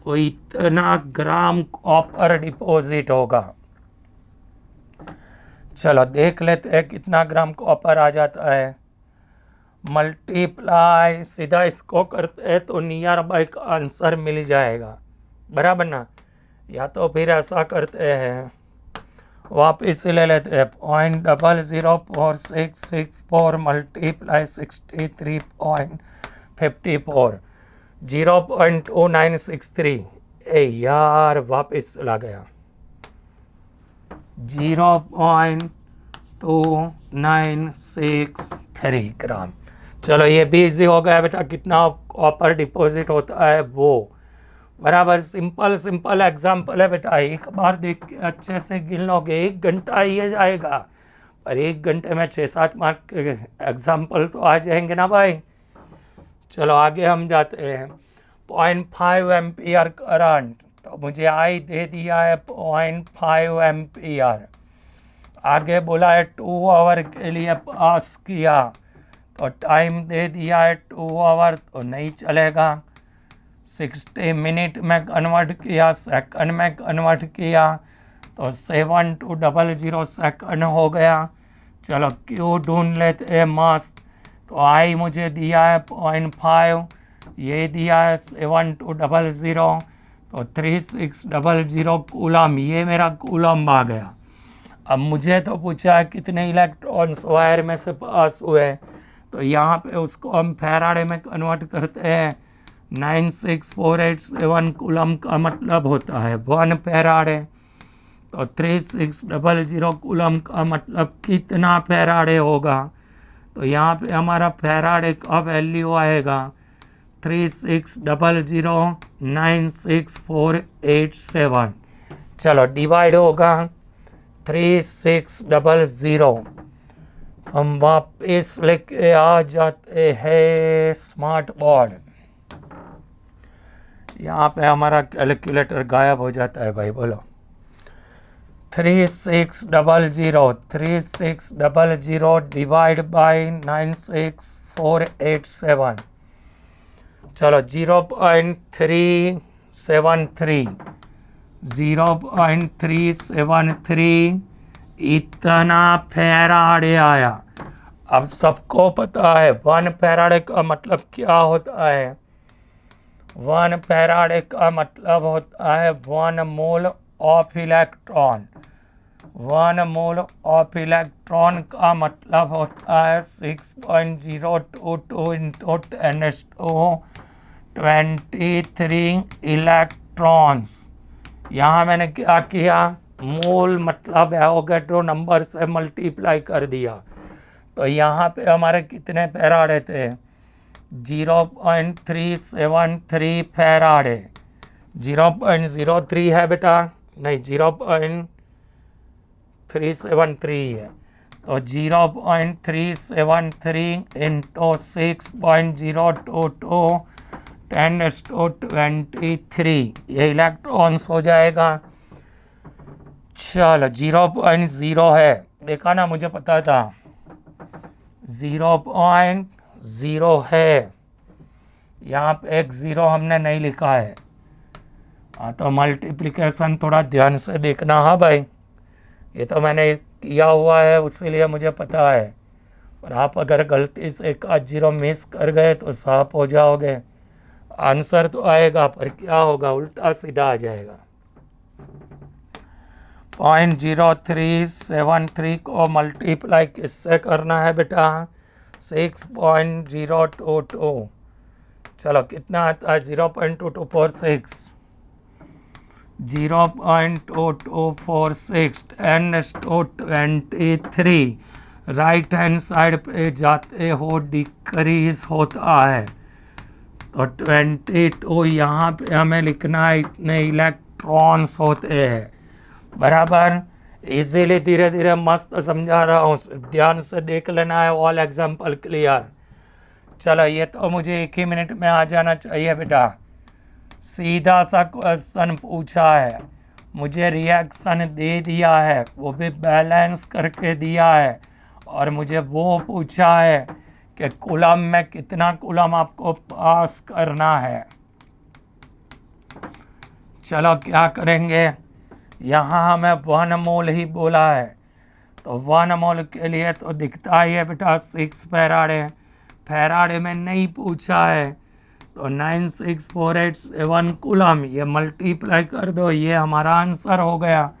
S1: तो इतना ग्राम कॉपर डिपॉजिट होगा। चलो देख लेते हैं कितना ग्राम कॉपर आ जाता है। मल्टीप्लाई सीधा इसको करते हैं तो नियर बाई का आंसर मिल जाएगा, बराबर ना। या तो फिर ऐसा करते हैं, वापिस ले लेते हैं 0.00464 मल्टीप्लाई 63.54 0.2963। ए यार वापिस चला गया 0.2963 ग्राम। चलो ये भी इजी हो गया बेटा, कितना कॉपर डिपॉजिट होता है वो, बराबर। सिंपल सिंपल एग्जाम्पल है बेटा, एक बार देख के अच्छे से गिन लोगे, 1 घंटा ये जाएगा, पर 1 घंटे में 6-7 मार्क के एग्जाम्पल तो आ जाएंगे ना भाई। चलो आगे हम जाते हैं। 0.5 एम्पियर करंट, तो मुझे आई दे दिया है 0.5 एम्पियर। आगे बोला है 2 आवर के लिए पास किया, तो टाइम दे दिया है 2 आवर, तो नहीं चलेगा। 60 मिनट में कन्वर्ट किया, सेकंड में कन्वर्ट किया, तो 7200 सेकंड हो गया। चलो क्यू ढूंढ लेते हैं मास, तो आई मुझे दिया है 0.5, ये दिया है 7200, तो 3600 कूलम, ये मेरा कूलम आ गया। अब मुझे तो पूछा है कितने इलेक्ट्रॉन्स वायर में से पास हुए, तो यहाँ पे उसको हम फैराडे में कन्वर्ट करते हैं। 96487 कूलम का मतलब होता है 1 फैराडे, तो 3600 कूलम का मतलब कितना फैराडे होगा, तो यहाँ पे हमारा फैराडे का वैल्यू आएगा 36009647। चलो डिवाइड होगा 3600, हम वापस लेके आ जाते हैं स्मार्ट बोर्ड। यहाँ पे हमारा कैलकुलेटर गायब हो जाता है भाई, बोलो। 3600 डिवाइड बाई 96487। चलो 0.373 इतना फैराडे आया। अब सबको पता है 1 फैराडे का मतलब क्या होता है। 1 फैराडे का मतलब होता है 1 mole of electron. 1 mole of electron का मतलब होता है 6.022 इंटू 10⁻23 इलेक्ट्रॉन्स। यहाँ मैंने क्या किया, मोल मतलब एवोगैड्रो नंबर से मल्टीप्लाई कर दिया। तो यहाँ पे हमारे कितने फैराडे थे, 0.373 फैराडे। 0.03 है बेटा, नहीं 0.373 है, तो 0.373 इंटू 6.022 10⁻23 ये इलेक्ट्रॉन्स हो जाएगा। चलो 0.0 है, देखा ना, मुझे पता था 0.0 है। यहाँ पे एक 0 हमने नहीं लिखा है। हाँ तो मल्टीप्लिकेशन थोड़ा ध्यान से देखना। हाँ भाई, ये तो मैंने किया हुआ है उसीलिए मुझे पता है, पर आप अगर गलती से एक 0 मिस कर गए तो साफ हो जाओगे। आंसर तो आएगा पर क्या होगा, उल्टा सीधा आ जाएगा। 0.0373 को मल्टीप्लाई किससे करना है बेटा, 6.022। चलो कितना आता है, 0.2246, 0.2246 10⁻23 राइट हैंड साइड पे जाते हो डिक्रीज होता है, तो 22 यहाँ पे हमें लिखना है इतने इलेक्ट्रॉन्स होते हैं, बराबर। इजीली धीरे धीरे मस्त समझा रहा हूँ, ध्यान से देख लेना है, ऑल एग्जाम्पल क्लियर। चलो ये तो मुझे 1 ही मिनट में आ जाना चाहिए बेटा। सीधा सा क्वेश्चन पूछा है, मुझे रिएक्शन दे दिया है, वो भी बैलेंस करके दिया है, और मुझे वो पूछा है कि कूलम में कितना कूलम आपको पास करना है। चलो क्या करेंगे, यहाँ हमें 1 मोल ही बोला है, तो 1 मोल के लिए तो दिखता ही है बेटा 6 फैराडे, फैराडे में नहीं पूछा है, तो 96487 कूलम, ये मल्टीप्लाई कर दो, ये हमारा आंसर हो गया।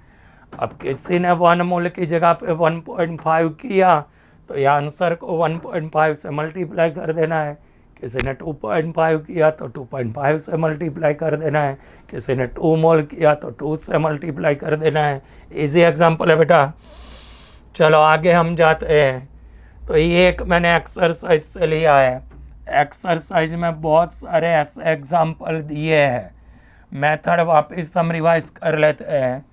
S1: अब किसी ने 1 मोल की जगह पे 1.5 किया, तो ये आंसर को 1.5 से मल्टीप्लाई कर देना है। किसी ने 2.5 किया तो 2.5 से मल्टीप्लाई कर देना है। किसी ने 2 मोल किया तो 2 से मल्टीप्लाई कर देना है। इजी एग्जांपल है बेटा। चलो आगे हम जाते हैं। तो ये एक मैंने एक्सरसाइज से लिया है। एक्सरसाइज में बहुत सारे ऐसे एग्जाम्पल दिए हैं। मेथड वापस हम रिवाइज कर लेते हैं।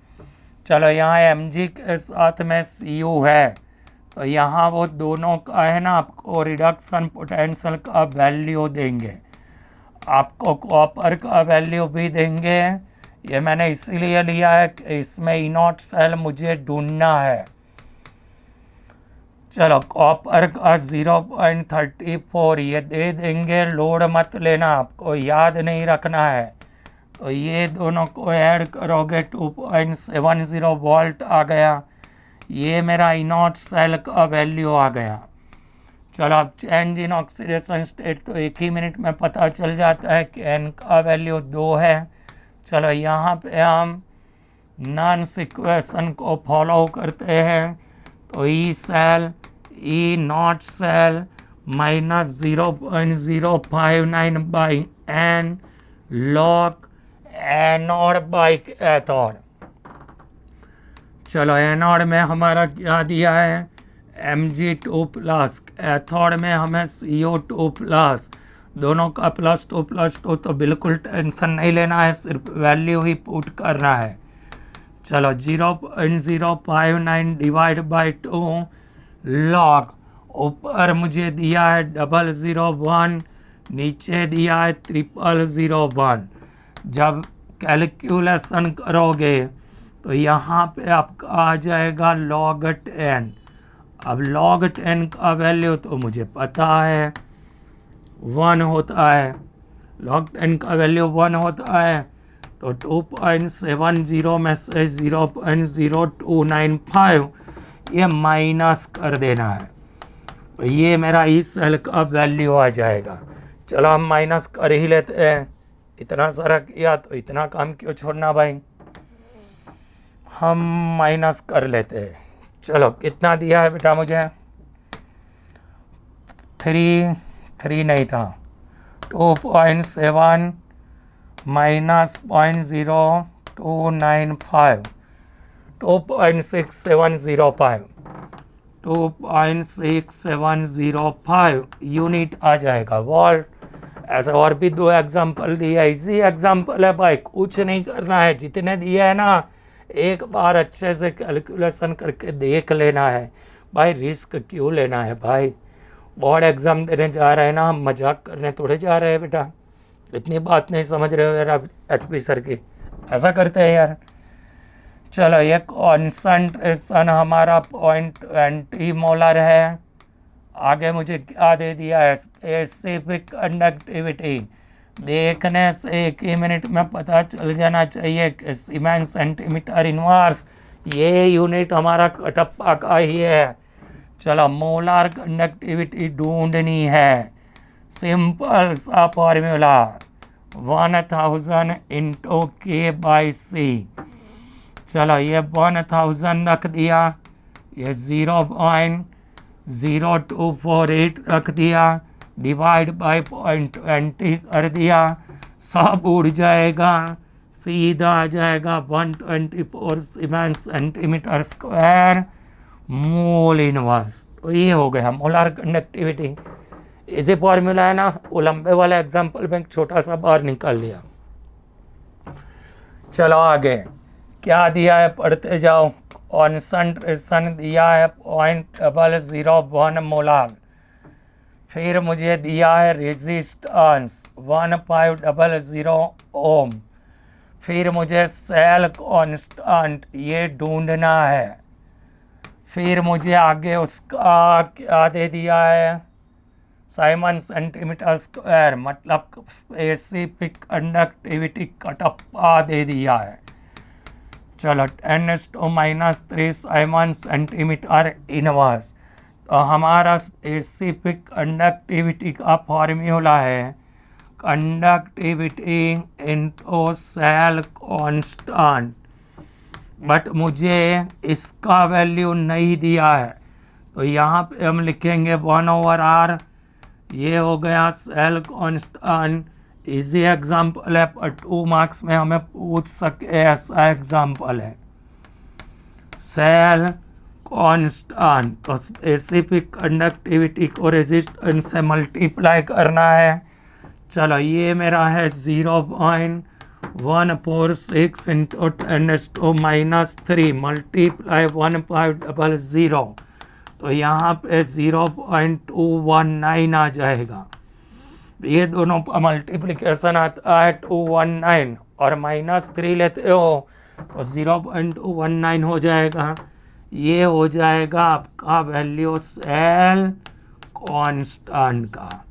S1: चलो यहाँ mg के साथ में cu है, तो यहाँ वो दोनों का है ना, आपको रिडक्शन पोटेंशियल का वैल्यू देंगे, आपको कॉपर का वैल्यू भी देंगे। ये मैंने इसीलिए लिया है कि इसमें E0 सेल मुझे ढूंढना है। चलो कॉपर का 0.34 ये दे देंगे, लोड मत लेना, आपको याद नहीं रखना है। तो ये दोनों को ऐड करोगे 2.70 वोल्ट आ गया। ये मेरा E0 सेल का वैल्यू आ गया। चलो अब चेंज इन ऑक्सीडेशन स्टेट तो 1 ही मिनट में पता चल जाता है कि N का वैल्यू 2 है। चलो यहाँ पे हम नॉन्स इक्वेशन को फॉलो करते हैं। तो E cell E0 cell minus 0.059 by N log anode by cathode. चलो एनोड में हमारा क्या दिया है, Mg2 प्लस, कैथोड में हमें CO2 प्लस, दोनों का +2 तो बिल्कुल टेंशन नहीं लेना है, सिर्फ वैल्यू ही पुट करना है। चलो 0.059 डिवाइड बाई 2 लॉग, ऊपर मुझे दिया है 001, नीचे दिया है 0001। जब कैलकुलेशन करोगे तो यहाँ पे आपका आ जाएगा log 10। अब log 10 का वैल्यू तो मुझे पता है 1 होता है, log 10 का वैल्यू 1 होता है। तो 2.70 में से 0.0295 ये माइनस कर देना है, तो ये मेरा इस सेल का वैल्यू आ जाएगा। चलो हम माइनस कर ही लेते हैं, इतना सारा किया तो इतना काम क्यों छोड़ना भाई, हम माइनस कर लेते हैं। चलो कितना दिया है बेटा मुझे, 3 नहीं था, 2.7 माइनस 0.0295, 2.6705, 2.6705 यूनिट आ जाएगा वोल्ट। ऐसे और भी 2 एग्जाम्पल दिया, इजी एग्जाम्पल है भाई, कुछ नहीं करना है, जितने दिया है ना एक बार अच्छे से कैलकुलेशन करके देख लेना है भाई, रिस्क क्यों लेना है भाई। बोर्ड एग्जाम देने जा रहे हैं ना, हम मजाक करने थोड़े जा रहे हैं बेटा, इतनी बात नहीं समझ रहे हो यार आप HP सर की, ऐसा करते हैं यार। चलो ये कॉन्सेंट्रेशन हमारा 0.20 मोलर है। आगे मुझे क्या दे दिया है, स्पेसिफिक कंडक्टिविटी, देखने से 1 ही मिनट में पता चल जाना चाहिए कि सीमेंस सेंटीमीटर इनवर्स, ये यूनिट हमारा कटप्पा का ही है। चलो मोलर कंडक्टिविटी ढूंढनी है, सिंपल सा फॉर्मूला 1000 इंटू K/C। चलो ये 1000 रख दिया, ये 0.0248 रख दिया, डिवाइड बाय 0.20 कर दिया, सब उड़ जाएगा, सीधा आ जाएगा 124 siemens centimetre square mole inverse. तो ये हो गया मोलर कंडक्टिविटी। इसी फॉर्मूला है ना, वो लंबे वाला एग्जाम्पल में एक छोटा सा बार निकाल लिया। चलो आगे क्या दिया है पढ़ते जाओ। कॉन्सेंट्रेशन दिया है 0.001 मोलर, फिर मुझे दिया है रेजिस्टेंस 1500 ओम, फिर मुझे सेल कांस्टेंट ये ढूंढना है, फिर मुझे आगे उसका क्या दे दिया है साइमन सेंटीमीटर स्क्वायर मतलब स्पेसिफिक कंडक्टिविटी कटप्पा दे दिया है। चलो 10⁻³ साइमन सेंटीमीटर इनवर्स। तो हमारा स्पेसिफिक कंडक्टिविटी का फॉर्मूला है conductivity into cell constant, but मुझे इसका वैल्यू नहीं दिया है, तो यहाँ पे हम लिखेंगे 1/r। ये हो गया सेल कांस्टेंट। इजी एग्जाम्पल है पर 2 मार्क्स में हमें पूछ सके ऐसा एग्जाम्पल है। सेल कांस्टेंट तो स्पेसिफिक कंडक्टिविटी को रेजिस्टेंस से मल्टीप्लाई करना है। चलो ये मेरा है 0.146 इंटू 10⁻³ मल्टीप्लाई 1500, तो यहाँ पे 0.219 आ जाएगा। ये दोनों का मल्टीप्लिकेशन आता है 219 और -3 लेते हो तो 0.219 हो जाएगा। ये हो जाएगा आपका वैल्यू सेल कांस्टेंट का,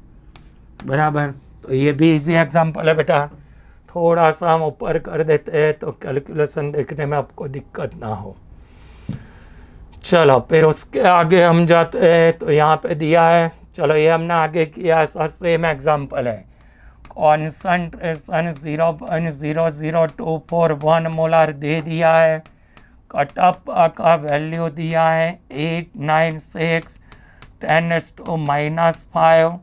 S1: बराबर। तो ये भी इजी एग्जांपल है बेटा। थोड़ा सा हम ऊपर कर देते हैं तो कैलकुलेशन देखने में आपको दिक्कत ना हो। चलो फिर उसके आगे हम जाते हैं, तो यहाँ पे दिया है, चलो ये हमने आगे किया, ऐसा सेम एग्जांपल है। कॉन्सेंट्रेशन 0.00241 मोलर दे दिया है। कटअप का वैल्यू दिया है 896 10⁻⁵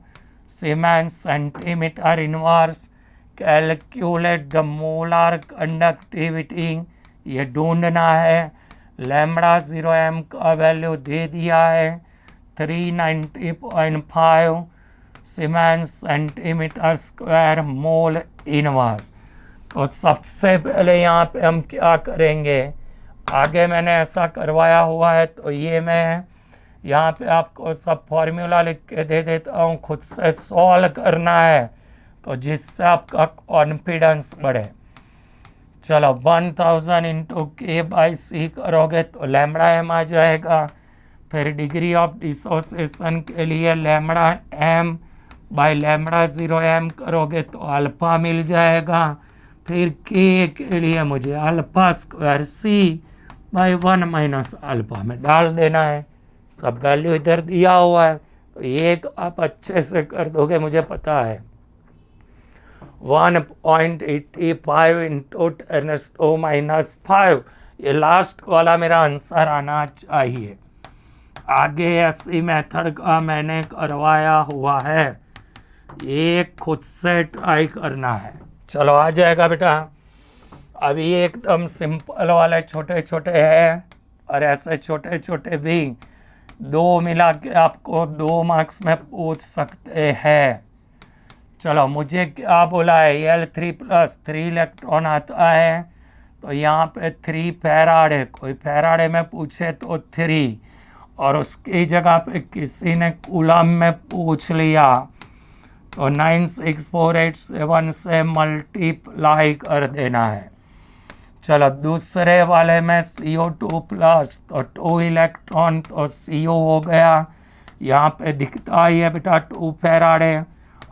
S1: siemens centimetre inverse. Calculate the molar conductivity, ये ढूंढना है। λ0m का वैल्यू दे दिया है 390.5 siemens centimetre square mole inverse. तो सबसे पहले यहाँ पे हम क्या करेंगे, आगे मैंने ऐसा करवाया हुआ है, तो ये मैं यहाँ पे आपको सब फॉर्मूला लिख के दे देता हूँ, खुद से सॉल्व करना है तो जिससे आपका कॉन्फिडेंस बढ़े। चलो 1000 इंटू K/C करोगे तो λm आ जाएगा। फिर डिग्री ऑफ डिसोसिएशन के लिए λm/λ0m करोगे तो अल्फ़ा मिल जाएगा। फिर K के लिए मुझे α² C/1 - अल्फ़ा में डाल देना है। सब वैल्यू इधर दिया हुआ है, तो ये आप अच्छे से कर दोगे, मुझे पता है। 1.85 इंटू 10⁻⁵, ये लास्ट वाला मेरा आंसर आना चाहिए। आगे ऐसी मेथड का मैंने करवाया हुआ है, ये खुद से ट्राई करना है। चलो आ जाएगा बेटा। अभी एकदम सिंपल वाले छोटे छोटे हैं और ऐसे छोटे छोटे भी, दो मिला के आपको 2 मार्क्स में पूछ सकते हैं। चलो मुझे क्या बोला है, L3+3 इलेक्ट्रॉन आता है, तो यहाँ पे 3 फैराड है। कोई फैराड में पूछे तो 3, और उसकी जगह पे किसी ने कूलम में पूछ लिया तो 96487 से मल्टीप्लाई कर देना है। चलो दूसरे वाले में CO2+, तो 2 इलेक्ट्रॉन, तो CO हो गया। यहाँ पे दिखता ही है बेटा 2 फैराड है।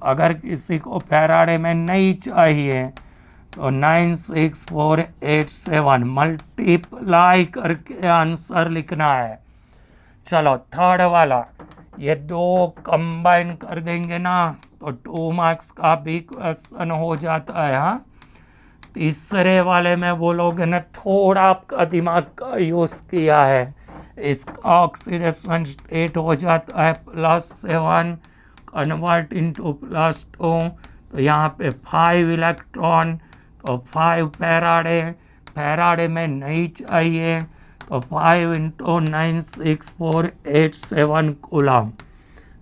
S1: अगर किसी को फैराडे में नहीं चाहिए तो 96487 मल्टीप्लाई करके आंसर लिखना है। चलो थर्ड वाला, ये 2 कंबाइन कर देंगे ना तो 2 मार्क्स का भी क्वेश्चन हो जाता है। हाँ, तीसरे वाले में बोलोगे ना, थोड़ा आपका दिमाग का यूज़ किया है, इसका ऑक्सीडेशन स्टेट हो जाता है +7 कन्वर्ट इंटू +2, तो यहाँ पे 5 इलेक्ट्रॉन, तो 5 फैराडे में नहीं चाहिए, तो 5 इंटू 96487 कूलम,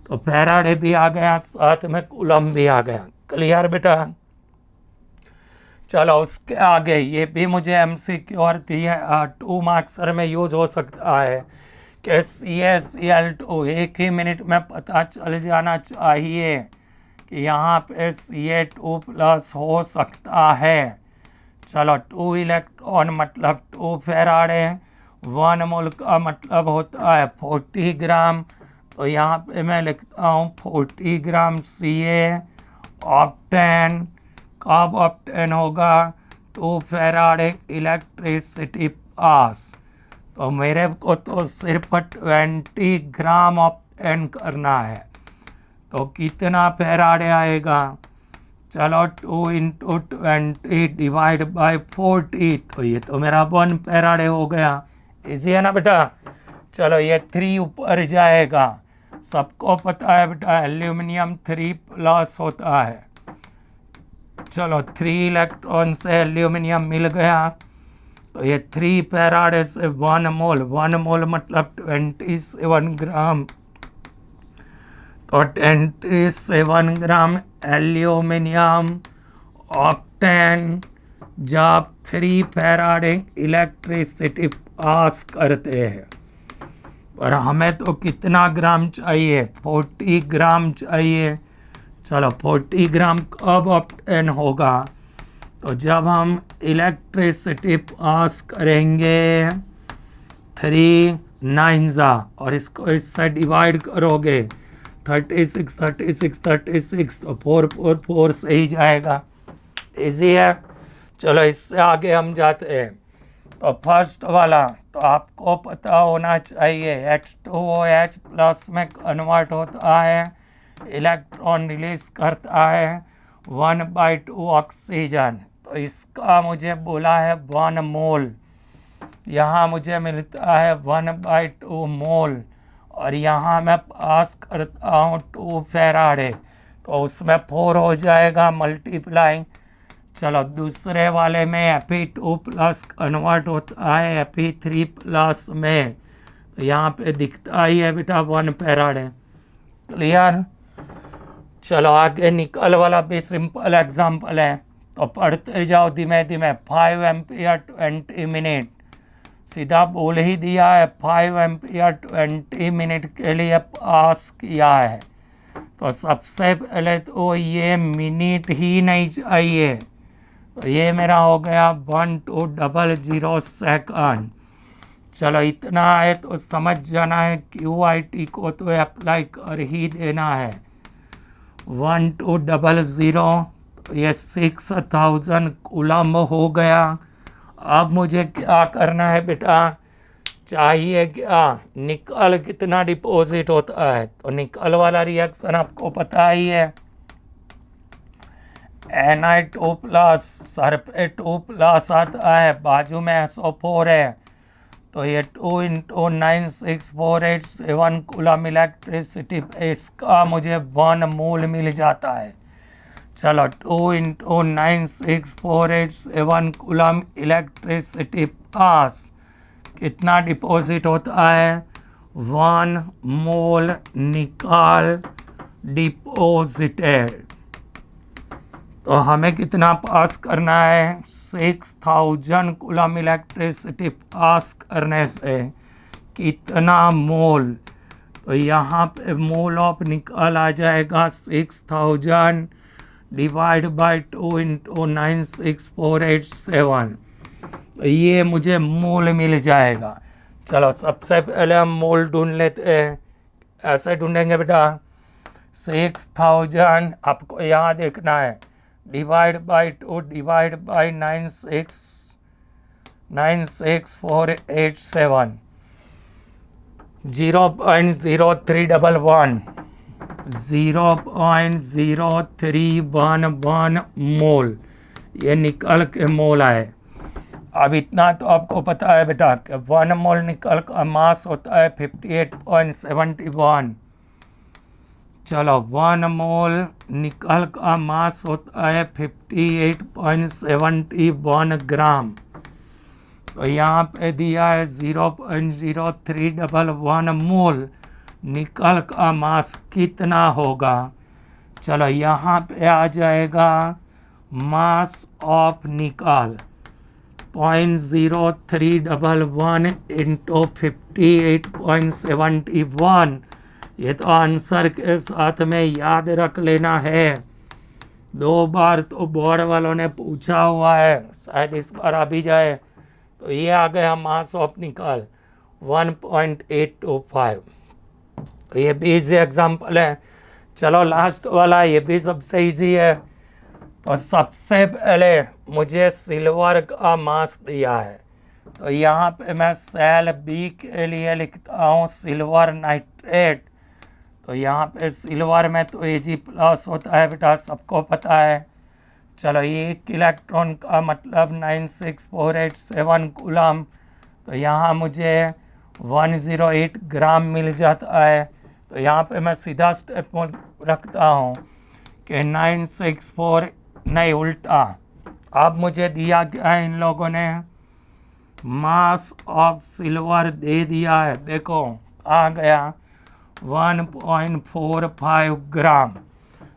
S1: तो फैराडे भी आ गया, साथ में कूलम भी आ गया। क्लियर बेटा। चलो उसके आगे, ये भी मुझे MCQ और 2 मार्क्सर में यूज हो सकता है कि CaCl2 एक ही मिनट में पता चल जाना चाहिए कि यहाँ पे Ca2+ हो सकता है। चलो 2 इलेक्ट्रॉन मतलब 2 फैराडे, 1 मोल का मतलब होता है 40 ग्राम, तो यहाँ पे मैं लिखता हूँ 40 ग्राम Ca ऑप्टेन। कब ऑप्टेन होगा? 2 फैराड इलेक्ट्रिसिटी पास। तो मेरे को तो सिर्फ 20 ग्राम ऑप्टेन करना है। तो कितना फैराड आएगा? चलो 2 इंटू 20 डिवाइड बाई 40, तो ये तो मेरा 1 फैराड हो गया। इजी है ना बेटा? चलो ये 3 ऊपर जाएगा। सबको पता है बेटा एल्यूमिनियम 3+ होता है। चलो 3 इलेक्ट्रॉन से एल्यूमिनियम मिल गया, तो ये 3 फैराड से 1 मोल, 1 मोल मतलब 27 ग्राम। तो 27 ग्राम एल्यूमिनियम ऑक्टेन जब 3 फैराड इलेक्ट्रिसिटी पास करते हैं। पर हमें तो कितना ग्राम चाहिए? 40 ग्राम चाहिए। चलो 40 ग्राम कब ऑक्टेन होगा? तो जब हम इलेक्ट्रिसिटी पास करेंगे 3 9 और इसको इससे डिवाइड करोगे 36 36 36, तो 4 4 4 से ही जाएगा। इजी है। चलो इससे आगे हम जाते हैं। तो फर्स्ट वाला तो आपको पता होना चाहिए, H2OH प्लस में कन्वर्ट होता है, इलेक्ट्रॉन रिलीज करता है 1/2 ऑक्सीजन। तो इसका मुझे बोला है 1 मोल। यहाँ मुझे मिलता है 1/2 मोल, और यहाँ मैं पास करता हूँ 2 फैराड, तो उसमें 4 हो जाएगा मल्टीप्लाई। चलो दूसरे वाले में Fe2 प्लस कन्वर्ट होता है Fe3 प्लस में, तो यहाँ पे दिखता ही है बेटा 1 फैराड है। क्लियर? चलो आगे निकल वाला भी सिंपल एग्जांपल है, तो पढ़ते जाओ धीमे धीमे। 5 एम्पियर 20 मिनट, सीधा बोल ही दिया है 5 एम्पियर 20 मिनट के लिए पास किया है। तो सबसे पहले तो ये मिनट ही नहीं चाहिए, तो ये मेरा हो गया 1200 सेकंड। चलो इतना है तो समझ जाना है, QIT को तो अप्लाई कर ही देना है। 1200, तो ये 6000 कूलम हो गया। अब मुझे क्या करना है बेटा? चाहिए क्या? निकल कितना डिपॉजिट होता है? तो निकल वाला रिएक्शन आपको पता ही है, Na2 प्लस, सर पे 2 प्लस आता है, बाजू में SO4 है, तो ये 2 इंटू 96487 कूलम इलेक्ट्रिसिटी, इसका मुझे 1 मोल मिल जाता है। चलो 2 इंटू 96487 कूलम इलेक्ट्रिसिटी पास, कितना डिपॉजिट होता है? 1 मोल निकाल डिपॉजिटेड। तो हमें कितना पास करना है? 6000 कूलम इलेक्ट्रिसिटी पास करने से कितना मोल? तो यहाँ पे मोल ऑफ निकल आ जाएगा 6000 डिवाइड बाई 2 इंटू 96487, तो ये मुझे मोल मिल जाएगा। चलो सबसे पहले हम मोल ढूंढ लेते हैं। ऐसे ढूंढेंगे बेटा, 6000 आपको यहाँ देखना है, डिवाइड बाई 2 डिवाइड बाई 96487, 0.0311 0.0311 मोल, ये निकल के मोल आए। अब इतना तो आपको पता है बेटा कि 1 मोल निकल का मास होता है 58.71। चलो 1 मोल निकल का मास होता है 58.71 ग्राम। तो यहाँ पे दिया है 0.0311 मोल, निकल का मास कितना होगा? चलो यहाँ पे आ जाएगा मास ऑफ निकल 0.0311 इंटू 58.71। ये तो आंसर के साथ में याद रख लेना है, 2 बार तो बोर्ड वालों ने पूछा हुआ है, शायद इस बार आ भी जाए। तो ये आ गया मास ऑफ निकल 1.825। तो ये भी इजी एग्जाम्पल है। चलो लास्ट वाला, ये भी सबसे इजी है। तो सबसे पहले मुझे सिल्वर का मास दिया है, तो यहाँ पे मैं सेल बी के लिए लिखता हूँ सिल्वर नाइट्रेट। तो यहाँ पे सिल्वर में तो Ag प्लस होता है बेटा, सबको पता है। चलो एक इलेक्ट्रॉन का मतलब 96487 कूलम, तो यहाँ मुझे 108 ग्राम मिल जाता है। तो यहाँ पे मैं सीधा स्टेप रखता हूँ कि 964 नहीं, उल्टा। अब मुझे दिया गया है, इन लोगों ने मास ऑफ सिल्वर दे दिया है, देखो आ गया 1.45 ग्राम।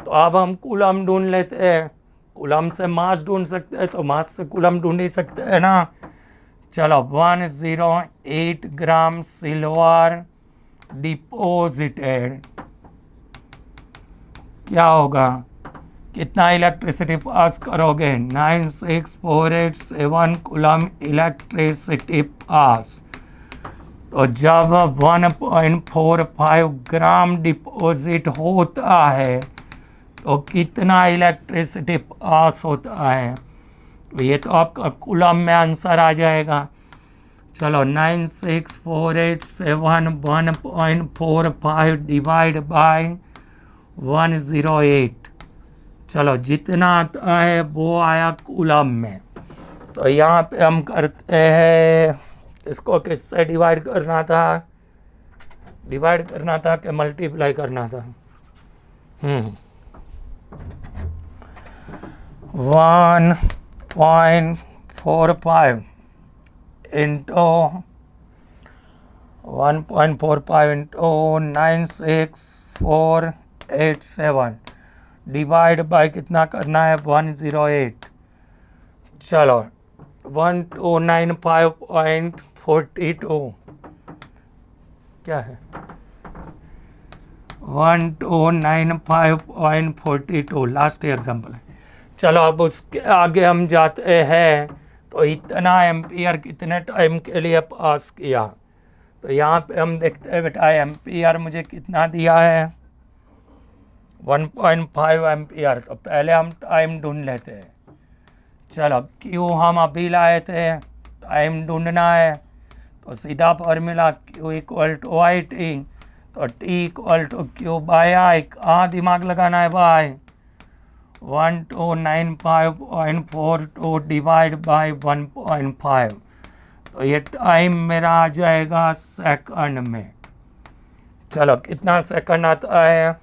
S1: तो अब हम कूलम ढूंढ लेते हैं। कूलम से मास ढूंढ सकते हैं, तो मास से कूलम ढूंढ ही सकते हैं ना। चलो 108 ग्राम सिल्वर डिपोजिटेड, क्या होगा, कितना इलेक्ट्रिसिटी पास करोगे, 96487 कूलम इलेक्ट्रिसिटी पास। तो जब 1.45 ग्राम डिपॉजिट होता है तो कितना इलेक्ट्रिसिटी पास होता है, ये तो आपका कूलम में आंसर आ जाएगा। चलो 96487 1.45 डिवाइड बाय 108, चलो जितना आता है वो आया कूलम में। तो यहाँ पे हम करते हैं, इसको किससे डिवाइड करना था, डिवाइड करना था कि मल्टीप्लाई करना था, 1.45 इंटू 1.45 इंटू 96487 डिवाइड बाय कितना करना है, 108। चलो 1295.42 क्या है, 1295.42 लास्ट एग्जाम्पल है। चलो अब उसके आगे हम जाते हैं, तो इतना एम्पियर कितने टाइम के लिए पास किया। तो यहाँ पे हम देखते हैं बेटा, एम्पियर मुझे कितना दिया है, 1.5 एम्पियर। तो पहले हम टाइम ढूंढ लेते हैं। चलो क्यू हम अभी लाए थे, टाइम ढूंढना है, तो सीधा formula Q equal to I T. तो T equal to Q by I, कहाँ दिमाग लगाना है भाई, 1295.42 डिवाइड बाय 1.5। तो ये टाइम मेरा आ जाएगा सेकंड में। चलो कितना सेकंड आता है,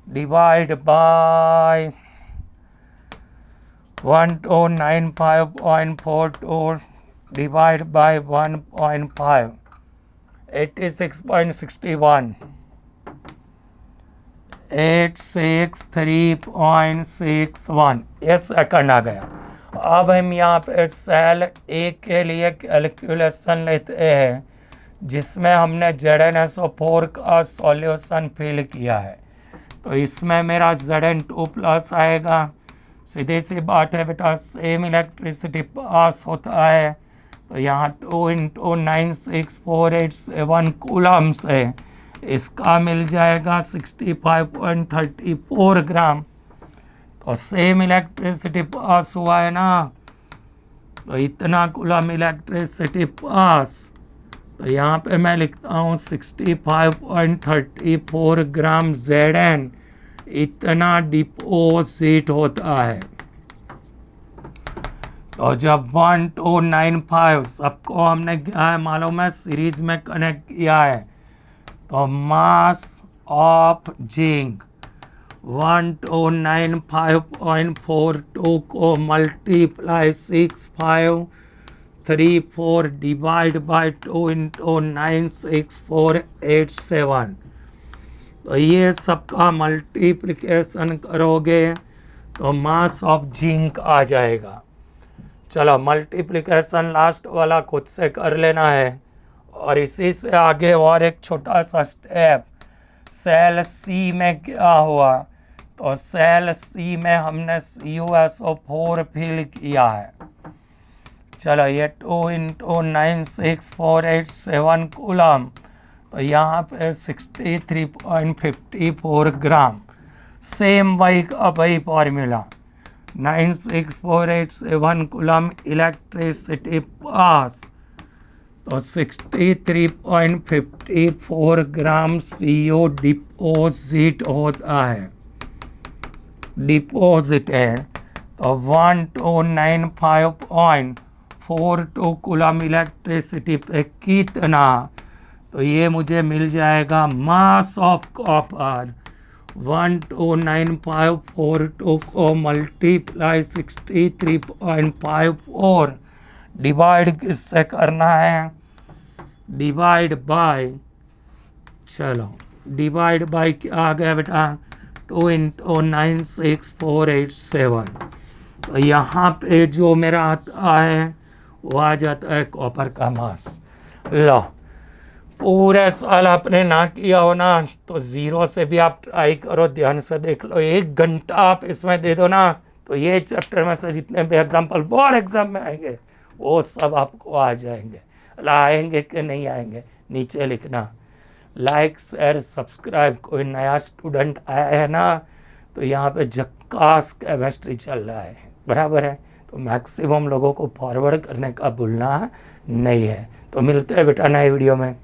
S1: डिवाइड बाय 1295.42 डिवाइड बाय 1.5, 86.61, 863.61, ये सेकंड आ गया। अब हम यहाँ पे सेल ए के लिए कैलकुलेशन लेते हैं, जिसमें हमने ZnSO4 का सॉल्यूशन फिल किया है। तो इसमें मेरा Zn2 प्लस आएगा। सीधे सी बात है बेटा, सेम इलेक्ट्रिसिटी पास होता है। तो यहाँ 2 इंटू 96487 कूलम से इसका मिल जाएगा 65.34 ग्राम। तो सेम इलेक्ट्रिसिटी पास हुआ है ना, तो इतना कूलम इलेक्ट्रिसिटी पास। तो यहाँ पे मैं लिखता हूँ 65.34 ग्राम Zn इतना डिपोजिट होता है। तो जब 1295 सबको हमने क्या है मालूम है, सीरीज में कनेक्ट किया है। तो मास ऑफ जिंक 1295.42 को मल्टीप्लाई 6534 डिवाइड बाय 2 इंटू 96487। तो ये सबका मल्टीप्लिकेशन करोगे तो मास ऑफ जिंक आ जाएगा। चलो मल्टीप्लिकेशन लास्ट वाला खुद से कर लेना है। और इसी से आगे और एक छोटा सा स्टेप, सेल सी में क्या हुआ, तो सेल सी में हमने CuSO4 फिल किया है। चलो ये 2 इंटू 96487 कूलम, तो तो यहाँ पे 63.54 ग्राम, सेम वही का वही फॉर्मूला, 96487 कूलम इलेक्ट्रिसिटी पास, तो 63.54 ग्राम CO डिपोजिट होता है, डिपोजिटेड। तो 1295.42 कूलम इलेक्ट्रिसिटी पे कितना, तो ये मुझे मिल जाएगा मास ऑफ कॉपर 129542 को मल्टीप्लाई 63.54 डिवाइड किससे करना है, डिवाइड बाय, चलो डिवाइड बाय क्या आ गया बेटा, 2 × 96487। तो यहाँ पे जो मेरा आता है वो आ जाता है कॉपर का मास। लो पूरे साल आपने ना किया हो ना तो ज़ीरो से भी आप ट्राई करो, ध्यान से देख लो, 1 घंटा आप इसमें दे दो ना तो ये चैप्टर में से जितने भी एग्जाम्पल बोर्ड एग्जाम में आएंगे वो सब आपको आ जाएंगे। आएंगे कि नहीं आएंगे नीचे लिखना, लाइक शेयर सब्सक्राइब। कोई नया स्टूडेंट आया है ना तो यहाँ पे झक्कास केमिस्ट्री चल रहा है, बराबर है, तो मैक्सिमम लोगों को फॉरवर्ड करने का भूलना नहीं है। तो मिलते हैं बेटा नए वीडियो में।